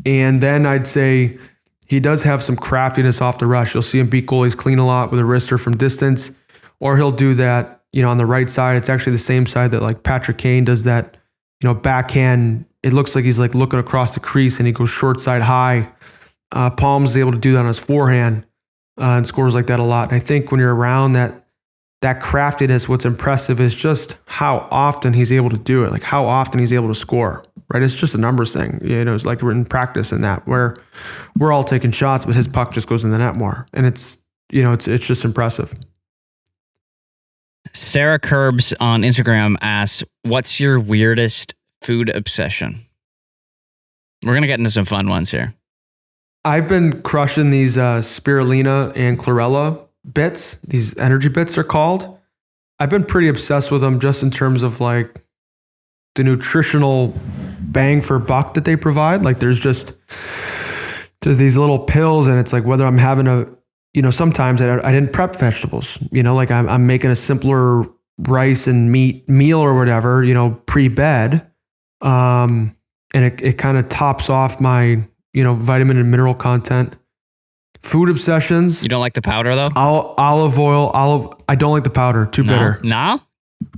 then I'd say he does have some craftiness off the rush. You'll see him beat goalies clean a lot with a wrister from distance, or he'll do that, on the right side. It's actually the same side that like Patrick Kane does that, backhand. It looks like he's like looking across the crease and he goes short side high. Palms is able to do that on his forehand and scores like that a lot. And I think when you're around that craftiness, what's impressive is just how often he's able to do it, like how often he's able to score, right? It's just a numbers thing. It's like we're in practice in that where we're all taking shots, but his puck just goes in the net more. And it's just impressive. Sarah Curbs on Instagram asks, what's your weirdest food obsession? We're going to get into some fun ones here. I've been crushing these spirulina and chlorella bits. These energy bits are called. I've been pretty obsessed with them just in terms of like the nutritional bang for buck that they provide. Like there's these little pills, and it's like whether I'm having sometimes I didn't prep vegetables, like I'm making a simpler rice and meat meal or whatever, pre-bed. And it kind of tops off my, vitamin and mineral content. Food obsessions. You don't like the powder though? Olive oil, I don't like the powder. Too bitter. No?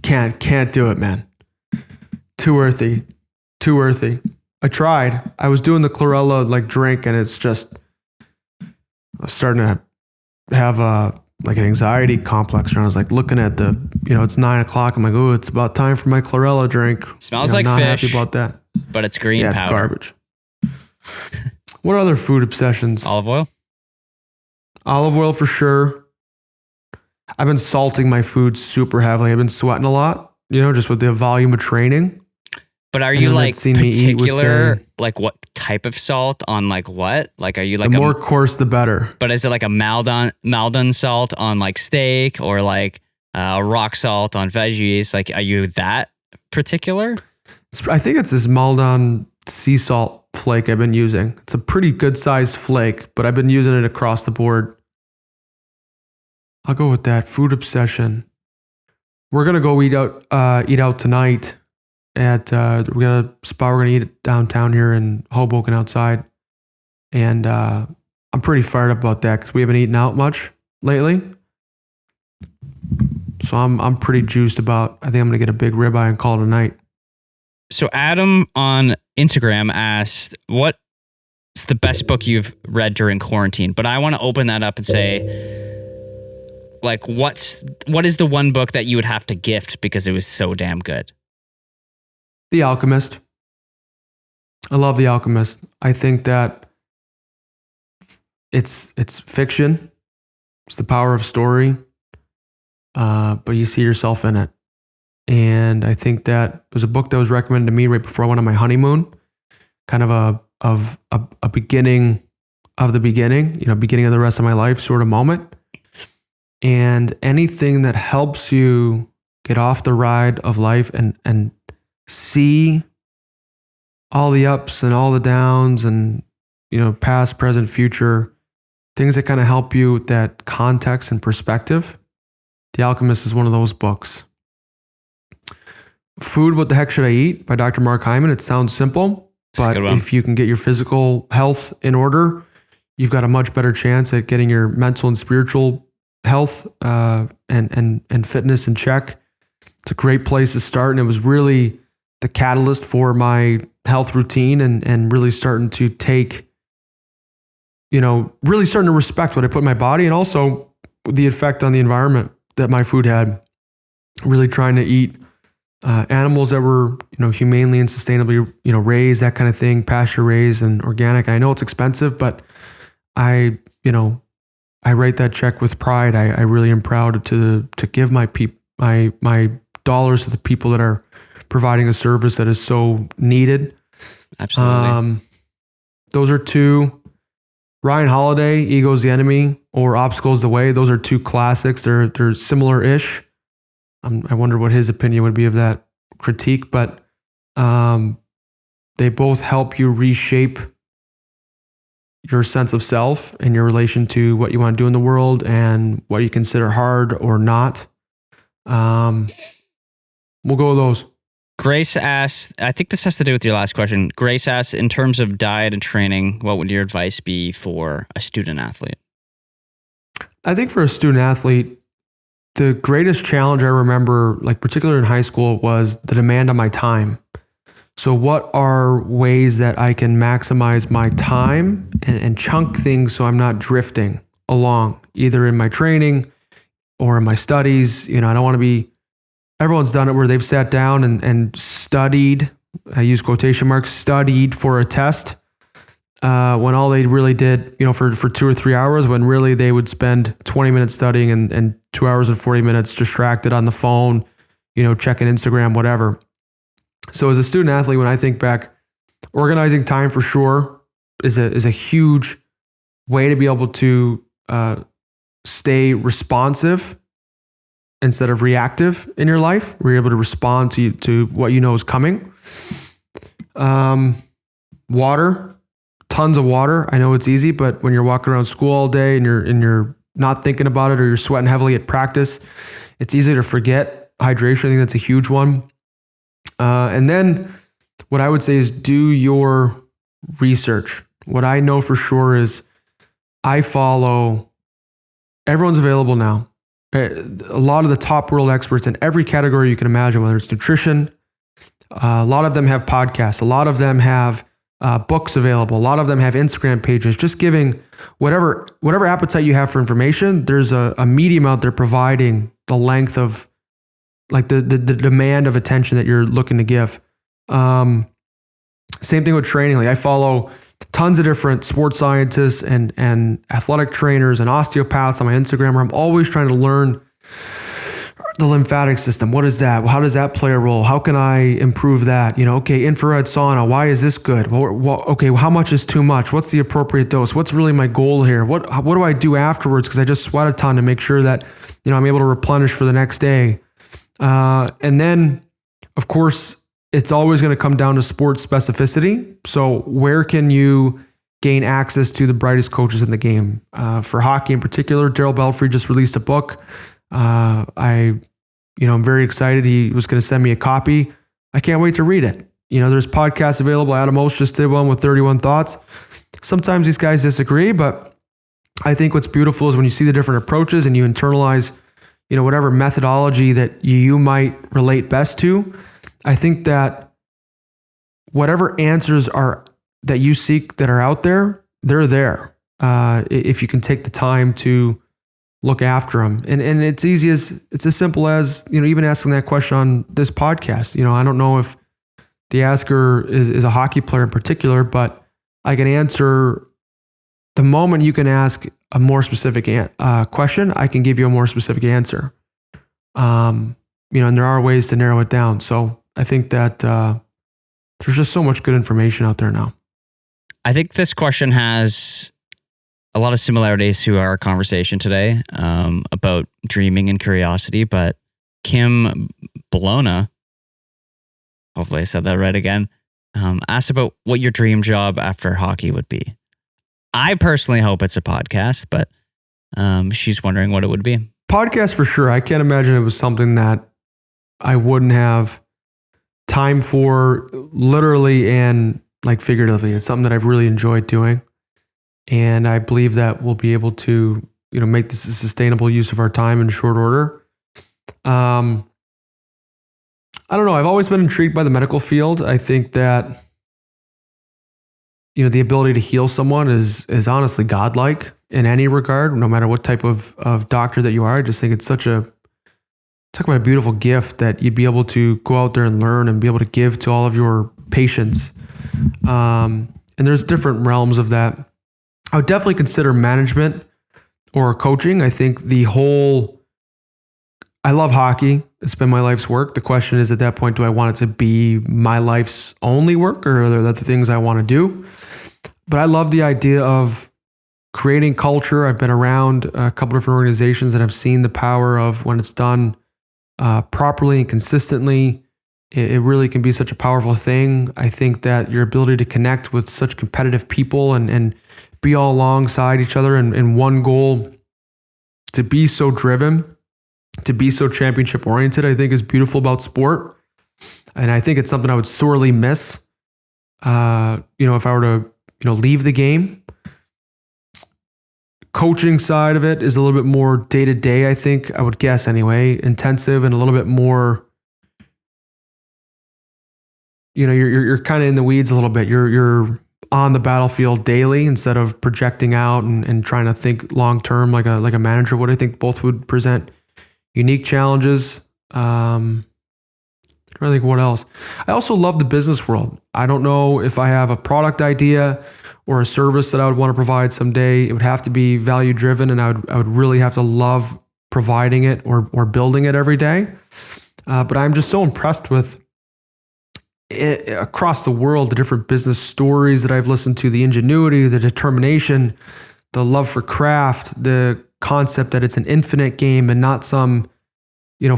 Can't do it, man. Too earthy. I tried. I was doing the chlorella like drink, and it's just, I was starting to have like an anxiety complex around. I was like looking at it's 9:00. I'm like, oh, it's about time for my chlorella drink. Smells like not fish. Happy about that. But it's green powder. It's garbage. What other food obsessions? Olive oil? Olive oil for sure. I've been salting my food super heavily. I've been sweating a lot, just with the volume of training. But are you like particular, like what type of salt on like what? Like, are you like the more coarse, the better. But is it like a Maldon salt on like steak, or like rock salt on veggies? Like, are you that particular? I think it's this Maldon sea salt flake I've been using. It's a pretty good sized flake, but I've been using it across the board. I'll go with that. Food obsession. We're gonna go eat out tonight. We got a spot we're gonna eat at downtown here in Hoboken outside, and I'm pretty fired up about that because we haven't eaten out much lately. So I'm pretty juiced about. I think I'm gonna get a big ribeye and call it a night. So Adam on Instagram asked, "What's the best book you've read during quarantine?" But I want to open that up and say, like, what is the one book that you would have to gift because it was so damn good? The Alchemist. I love The Alchemist. I think that it's fiction. It's the power of story. But you see yourself in it. And I think that it was a book that was recommended to me right before I went on my honeymoon. Kind of a beginning of the beginning, beginning of the rest of my life sort of moment. And anything that helps you get off the ride of life and see all the ups and all the downs and, past, present, future, things that kind of help you with that context and perspective. The Alchemist is one of those books. Food, What the Heck Should I Eat? By Dr. Mark Hyman. It sounds simple, but if you can get your physical health in order, you've got a much better chance at getting your mental and spiritual health and fitness in check. It's a great place to start, and it was really the catalyst for my health routine and really starting to take, really starting to respect what I put in my body, and also the effect on the environment that my food had. Really trying to eat animals that were, humanely and sustainably, raised, that kind of thing, pasture raised and organic. I know it's expensive, but I write that check with pride. I really am proud to give my dollars to the people that are providing a service that is so needed. Absolutely. Those are two. Ryan Holiday, Ego's the Enemy, or Obstacles the Way. Those are two classics. They're similar-ish. I wonder what his opinion would be of that critique, but They both help you reshape your sense of self and your relation to what you want to do in the world and what you consider hard or not. We'll go with those. Grace asked, I think this has to do with your last question. Grace asked, in terms of diet and training, what would your advice be for a student athlete? I think for a student athlete, the greatest challenge I remember, like particularly in high school, was the demand on my time. So what are ways that I can maximize my time and chunk things so I'm not drifting along, either in my training or in my studies? I don't want to be, everyone's done it where they've sat down and studied, I use quotation marks, studied for a test, when all they really did, for 2 or 3 hours, when really they would spend 20 minutes studying and 2 hours and 40 minutes distracted on the phone, checking Instagram, whatever. So as a student athlete, when I think back, organizing time for sure is a huge way to be able to stay responsive instead of reactive in your life. Where you're able to respond to what is coming. Water, tons of water. I know it's easy, but when you're walking around school all day and you're not thinking about it, or you're sweating heavily at practice, it's easy to forget hydration. I think that's a huge one. And then what I would say is do your research. What I know for sure is I follow, everyone's available now. A lot of the top world experts in every category you can imagine, whether it's nutrition. A lot of them have podcasts. A lot of them have books available. A lot of them have Instagram pages, just giving whatever appetite you have for information. There's a medium out there providing the length of, like the demand of attention that you're looking to give. Same thing with training. Like I follow tons of different sports scientists and athletic trainers and osteopaths on my Instagram, where I'm always trying to learn the lymphatic system. What is that? How does that play a role? How can I improve that? Okay, infrared sauna. Why is this good? Okay, how much is too much? What's the appropriate dose? What's really my goal here? What do I do afterwards? Because I just sweat a ton to make sure that I'm able to replenish for the next day. And then, of course, it's always going to come down to sports specificity. So where can you gain access to the brightest coaches in the game? For hockey in particular, Darryl Belfry just released a book. I'm very excited. He was going to send me a copy. I can't wait to read it. There's podcasts available. Adam Oates just did one with 31 Thoughts. Sometimes these guys disagree, but I think what's beautiful is when you see the different approaches and you internalize whatever methodology that you might relate best to. I think that whatever answers are that you seek that are out there, they're there. If you can take the time to look after them. And it's as simple as, even asking that question on this podcast. I don't know if the asker is a hockey player in particular, but I can answer the moment you can ask a more specific question, I can give you a more specific answer. And there are ways to narrow it down. So I think that there's just so much good information out there now. I think this question has a lot of similarities to our conversation today about dreaming and curiosity, but Kim Bologna, hopefully I said that right again, asked about what your dream job after hockey would be. I personally hope it's a podcast, but she's wondering what it would be. Podcast for sure. I can't imagine it was something that I wouldn't have time for, literally and like figuratively. It's something that I've really enjoyed doing. And I believe that we'll be able to, make this a sustainable use of our time in short order. I don't know. I've always been intrigued by the medical field. I think that, the ability to heal someone is honestly godlike in any regard, no matter what type of doctor that you are. I just think it's talk about a beautiful gift that you'd be able to go out there and learn and be able to give to all of your patients. And there's different realms of that. I would definitely consider management or coaching. I think I love hockey. It's been my life's work. The question is, at that point, do I want it to be my life's only work, or are there other things I want to do? But I love the idea of creating culture. I've been around a couple different organizations and I've seen the power of when it's done properly and consistently, it really can be such a powerful thing. I think that your ability to connect with such competitive people and be all alongside each other in one goal, to be so driven, to be so championship oriented, I think is beautiful about sport. And I think it's something I would sorely miss, if I were to, leave the game. Coaching side of it is a little bit more day to day, I think, I would guess anyway, intensive and a little bit more, you're kind of in the weeds a little bit. You're on the battlefield daily instead of projecting out and trying to think long term like a manager would. I think both would present unique challenges. I'm trying to think what else. I also love the business world. I don't know if I have a product idea or a service that I would want to provide someday. It would have to be value driven, and I would really have to love providing it or building it every day. But I'm just so impressed with it, across the world, the different business stories that I've listened to, the ingenuity, the determination, the love for craft, the concept that it's an infinite game and not some,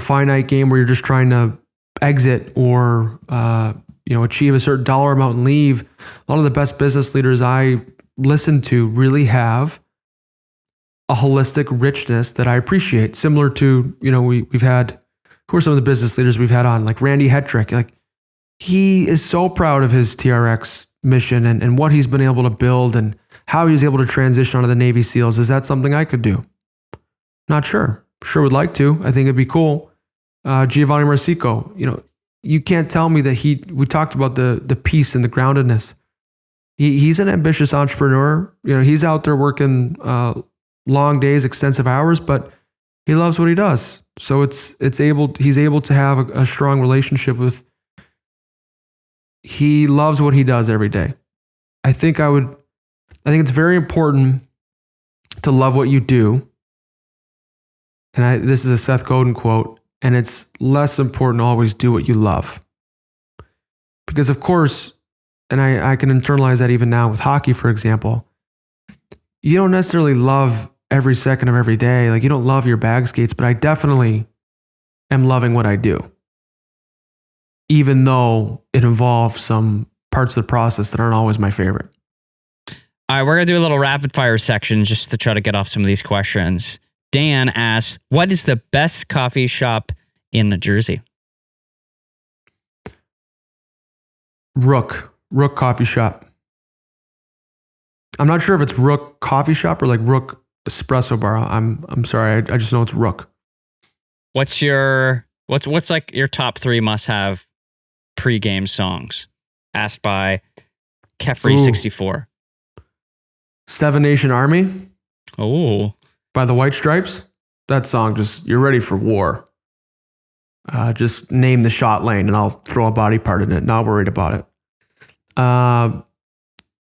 finite game where you're just trying to exit or, achieve a certain dollar amount and leave. A lot of the best business leaders I listen to really have a holistic richness that I appreciate. Similar to, we've had, who are some of the business leaders we've had on, like Randy Hetrick. Like, he is so proud of his TRX mission and what he's been able to build and how he was able to transition onto the Navy SEALs. Is that something I could do? Not sure. Sure would like to. I think it'd be cool. Giovanni Marsico, you can't tell me that we talked about the peace and the groundedness. He's an ambitious entrepreneur. He's out there working long days, extensive hours, but he loves what he does. So he's able to have a strong relationship with. He loves what he does every day. I think it's very important to love what you do. And this is a Seth Godin quote, and it's less important to always do what you love. Because of course, and I can internalize that even now with hockey, for example, you don't necessarily love every second of every day. Like, you don't love your bag skates, but I definitely am loving what I do, even though it involves some parts of the process that aren't always my favorite. All right, we're going to do a little rapid fire section just to try to get off some of these questions. Dan asks, what is the best coffee shop in New Jersey? Rook Coffee Shop. I'm not sure if it's Rook Coffee Shop or like Rook Espresso Bar. I'm sorry. I just know it's Rook. What's like your top 3 must-have pre-game songs? Asked by Kefri64. Seven Nation Army. Oh. By the White Stripes. That song, you're ready for war. Just name the shot lane and I'll throw a body part in it. Not worried about it.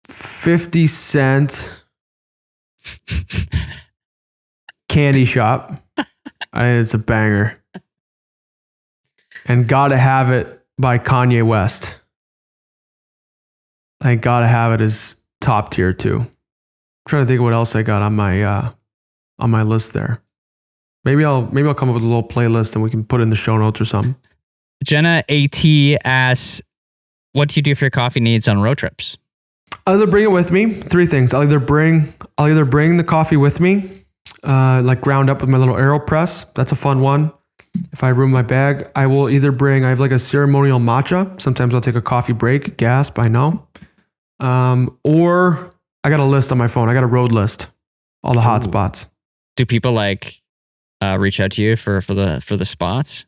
50 Cent Candy Shop. It's a banger. And Gotta Have It by Kanye West. I think Gotta Have It is top tier too. I'm trying to think of what else I got on my list there. Maybe I'll come up with a little playlist and we can put it in the show notes or something. Jenna AT asks, what do you do for your coffee needs on road trips? I'll either bring it with me. 3 things. I'll either bring the coffee with me, like ground up with my little AeroPress. That's a fun one. If I have room in my bag, I will either I have like a ceremonial matcha. Sometimes I'll take a coffee break. Gasp, I know. Or I got a list on my phone. I got a road list. All the hot spots. Do people reach out to you for the spots?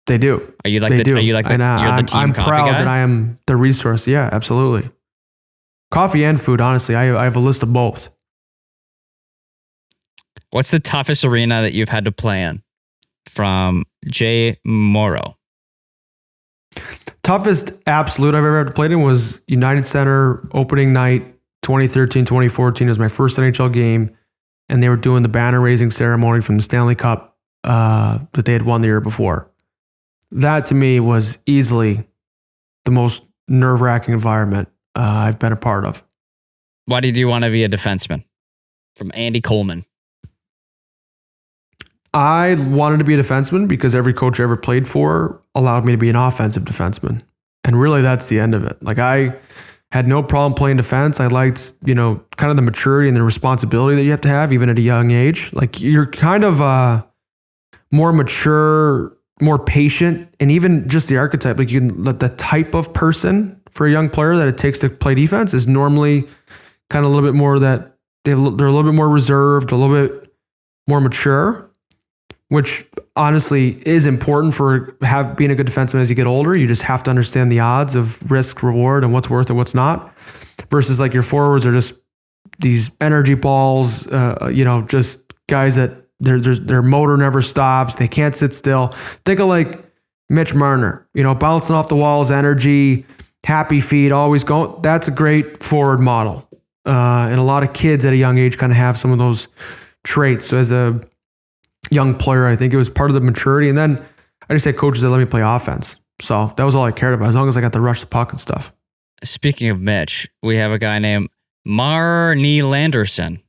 They do. Are you like they the, do. Are you like the, and, you're the team I'm coffee proud guy? that I am the resource. Yeah, absolutely. Coffee and food, honestly. I have a list of both. What's the toughest arena that you've had to play in? From Jay Morrow. Toughest absolute I've ever had to play in was United Center opening night 2013, 2014. It was my first NHL game. And they were doing the banner raising ceremony from the Stanley Cup that they had won the year before. That to me was easily the most nerve-wracking environment I've been a part of. Why did you want to be a defenseman? From Andy Coleman. I wanted to be a defenseman because every coach I ever played for allowed me to be an offensive defenseman. And really that's the end of it. Like I had no problem playing defense. I liked, kind of the maturity and the responsibility that you have to have even at a young age. Like you're kind of more mature, more patient, and even just the archetype, like you can let the type of person for a young player that it takes to play defense is normally kind of a little bit more that they're a little bit more reserved, a little bit more mature, which honestly is important for being a good defenseman as you get older. You just have to understand the odds of risk, reward, and what's worth and what's not. Versus like your forwards are just these energy balls, just guys that their motor never stops. They can't sit still. Think of like Mitch Marner, bouncing off the walls, energy, happy feet, always going. That's a great forward model. And a lot of kids at a young age kind of have some of those traits. So as a young player, I think it was part of the maturity. And then I just had coaches that let me play offense. So that was all I cared about, as long as I got to rush the puck and stuff. Speaking of Mitch, we have a guy named Marnie Landerson,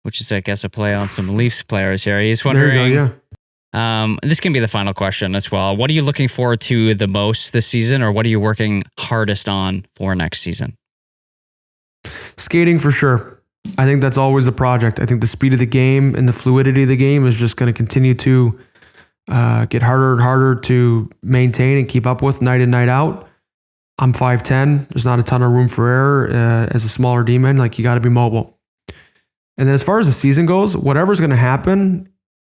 which is, I guess, a play on some Leafs players here. He's wondering, there you go, yeah. This can be the final question as well. What are you looking forward to the most this season, or what are you working hardest on for next season? Skating for sure. I think that's always a project. I think the speed of the game and the fluidity of the game is just going to continue to get harder and harder to maintain and keep up with night in, night out. I'm 5'10". There's not a ton of room for error as a smaller D-man. Like you got to be mobile. And then as far as the season goes, whatever's going to happen,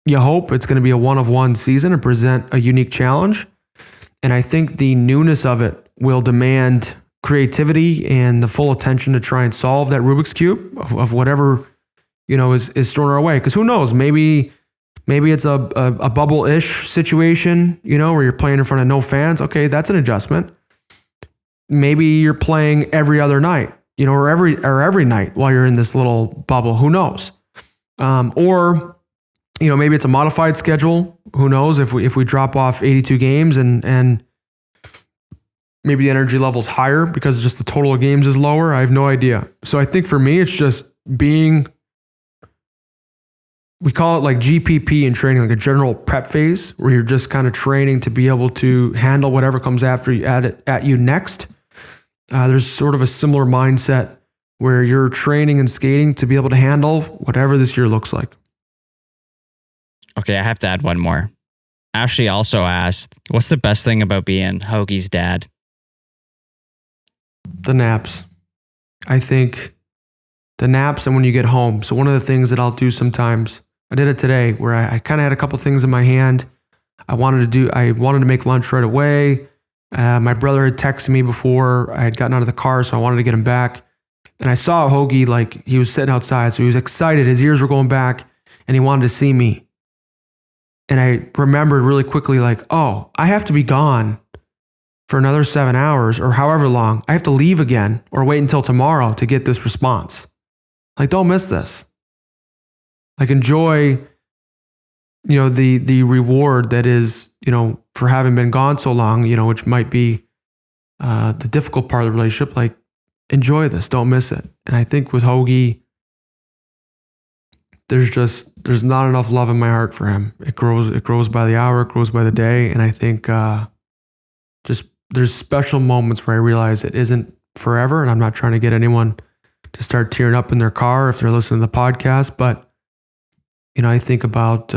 you hope it's going to be a one-of-one season and present a unique challenge. And I think the newness of it will demand creativity and the full attention to try and solve that Rubik's Cube of whatever, is thrown our way. Because who knows, maybe it's a bubble-ish situation, where you're playing in front of no fans. Okay, that's an adjustment. Maybe you're playing every other night, or every night while you're in this little bubble. Who knows? Or maybe it's a modified schedule. Who knows if we drop off 82 games and maybe the energy level's higher because just the total of games is lower. I have no idea. So I think for me, it's just we call it like GPP in training, like a general prep phase, where you're just kind of training to be able to handle whatever comes after you at you next. There's sort of a similar mindset where you're training and skating to be able to handle whatever this year looks like. Okay, I have to add one more. Ashley also asked, what's the best thing about being Hoagie's dad? The naps. I think the naps and when you get home. So one of the things that I'll do sometimes, I did it today, where I kind of had a couple things in my hand. I wanted to make lunch right away. My brother had texted me before I had gotten out of the car, so I wanted to get him back. And I saw Hoagie, like he was sitting outside, so he was excited. His ears were going back and he wanted to see me. And I remembered really quickly, like, oh, I have to be gone for another 7 hours or however long. I have to leave again or wait until tomorrow to get this response. Like, don't miss this. Like, enjoy, the reward that is, for having been gone so long, which might be the difficult part of the relationship. Like, enjoy this. Don't miss it. And I think with Hoagie, there's not enough love in my heart for him. It grows by the hour, it grows by the day. And I think there's special moments where I realize it isn't forever. And I'm not trying to get anyone to start tearing up in their car if they're listening to the podcast. But, I think about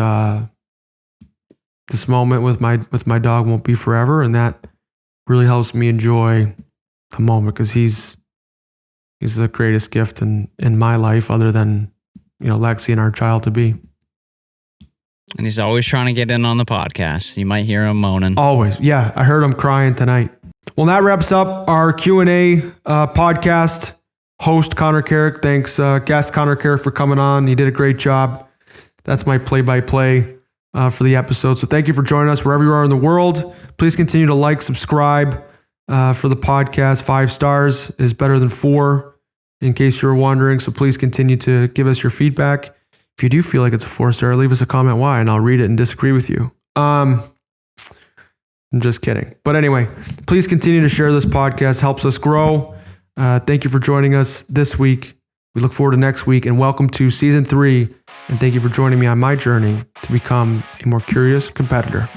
this moment with my dog won't be forever. And that really helps me enjoy the moment because he's the greatest gift in my life other than, Lexi and our child to be. And he's always trying to get in on the podcast. You might hear him moaning. Always. Yeah. I heard him crying tonight. Well, that wraps up our Q&A podcast. Host Connor Carrick. Thanks, guest Connor Carrick, for coming on. He did a great job. That's my play-by-play for the episode. So thank you for joining us wherever you are in the world. Please continue to like, subscribe for the podcast. 5 stars is better than 4, in case you were wondering. So please continue to give us your feedback. If you do feel like it's a 4-star, leave us a comment why, and I'll read it and disagree with you. I'm just kidding. But anyway, please continue to share this podcast. Helps us grow. Thank you for joining us this week. We look forward to next week, and welcome to season 3 And thank you for joining me on my journey to become a more curious competitor.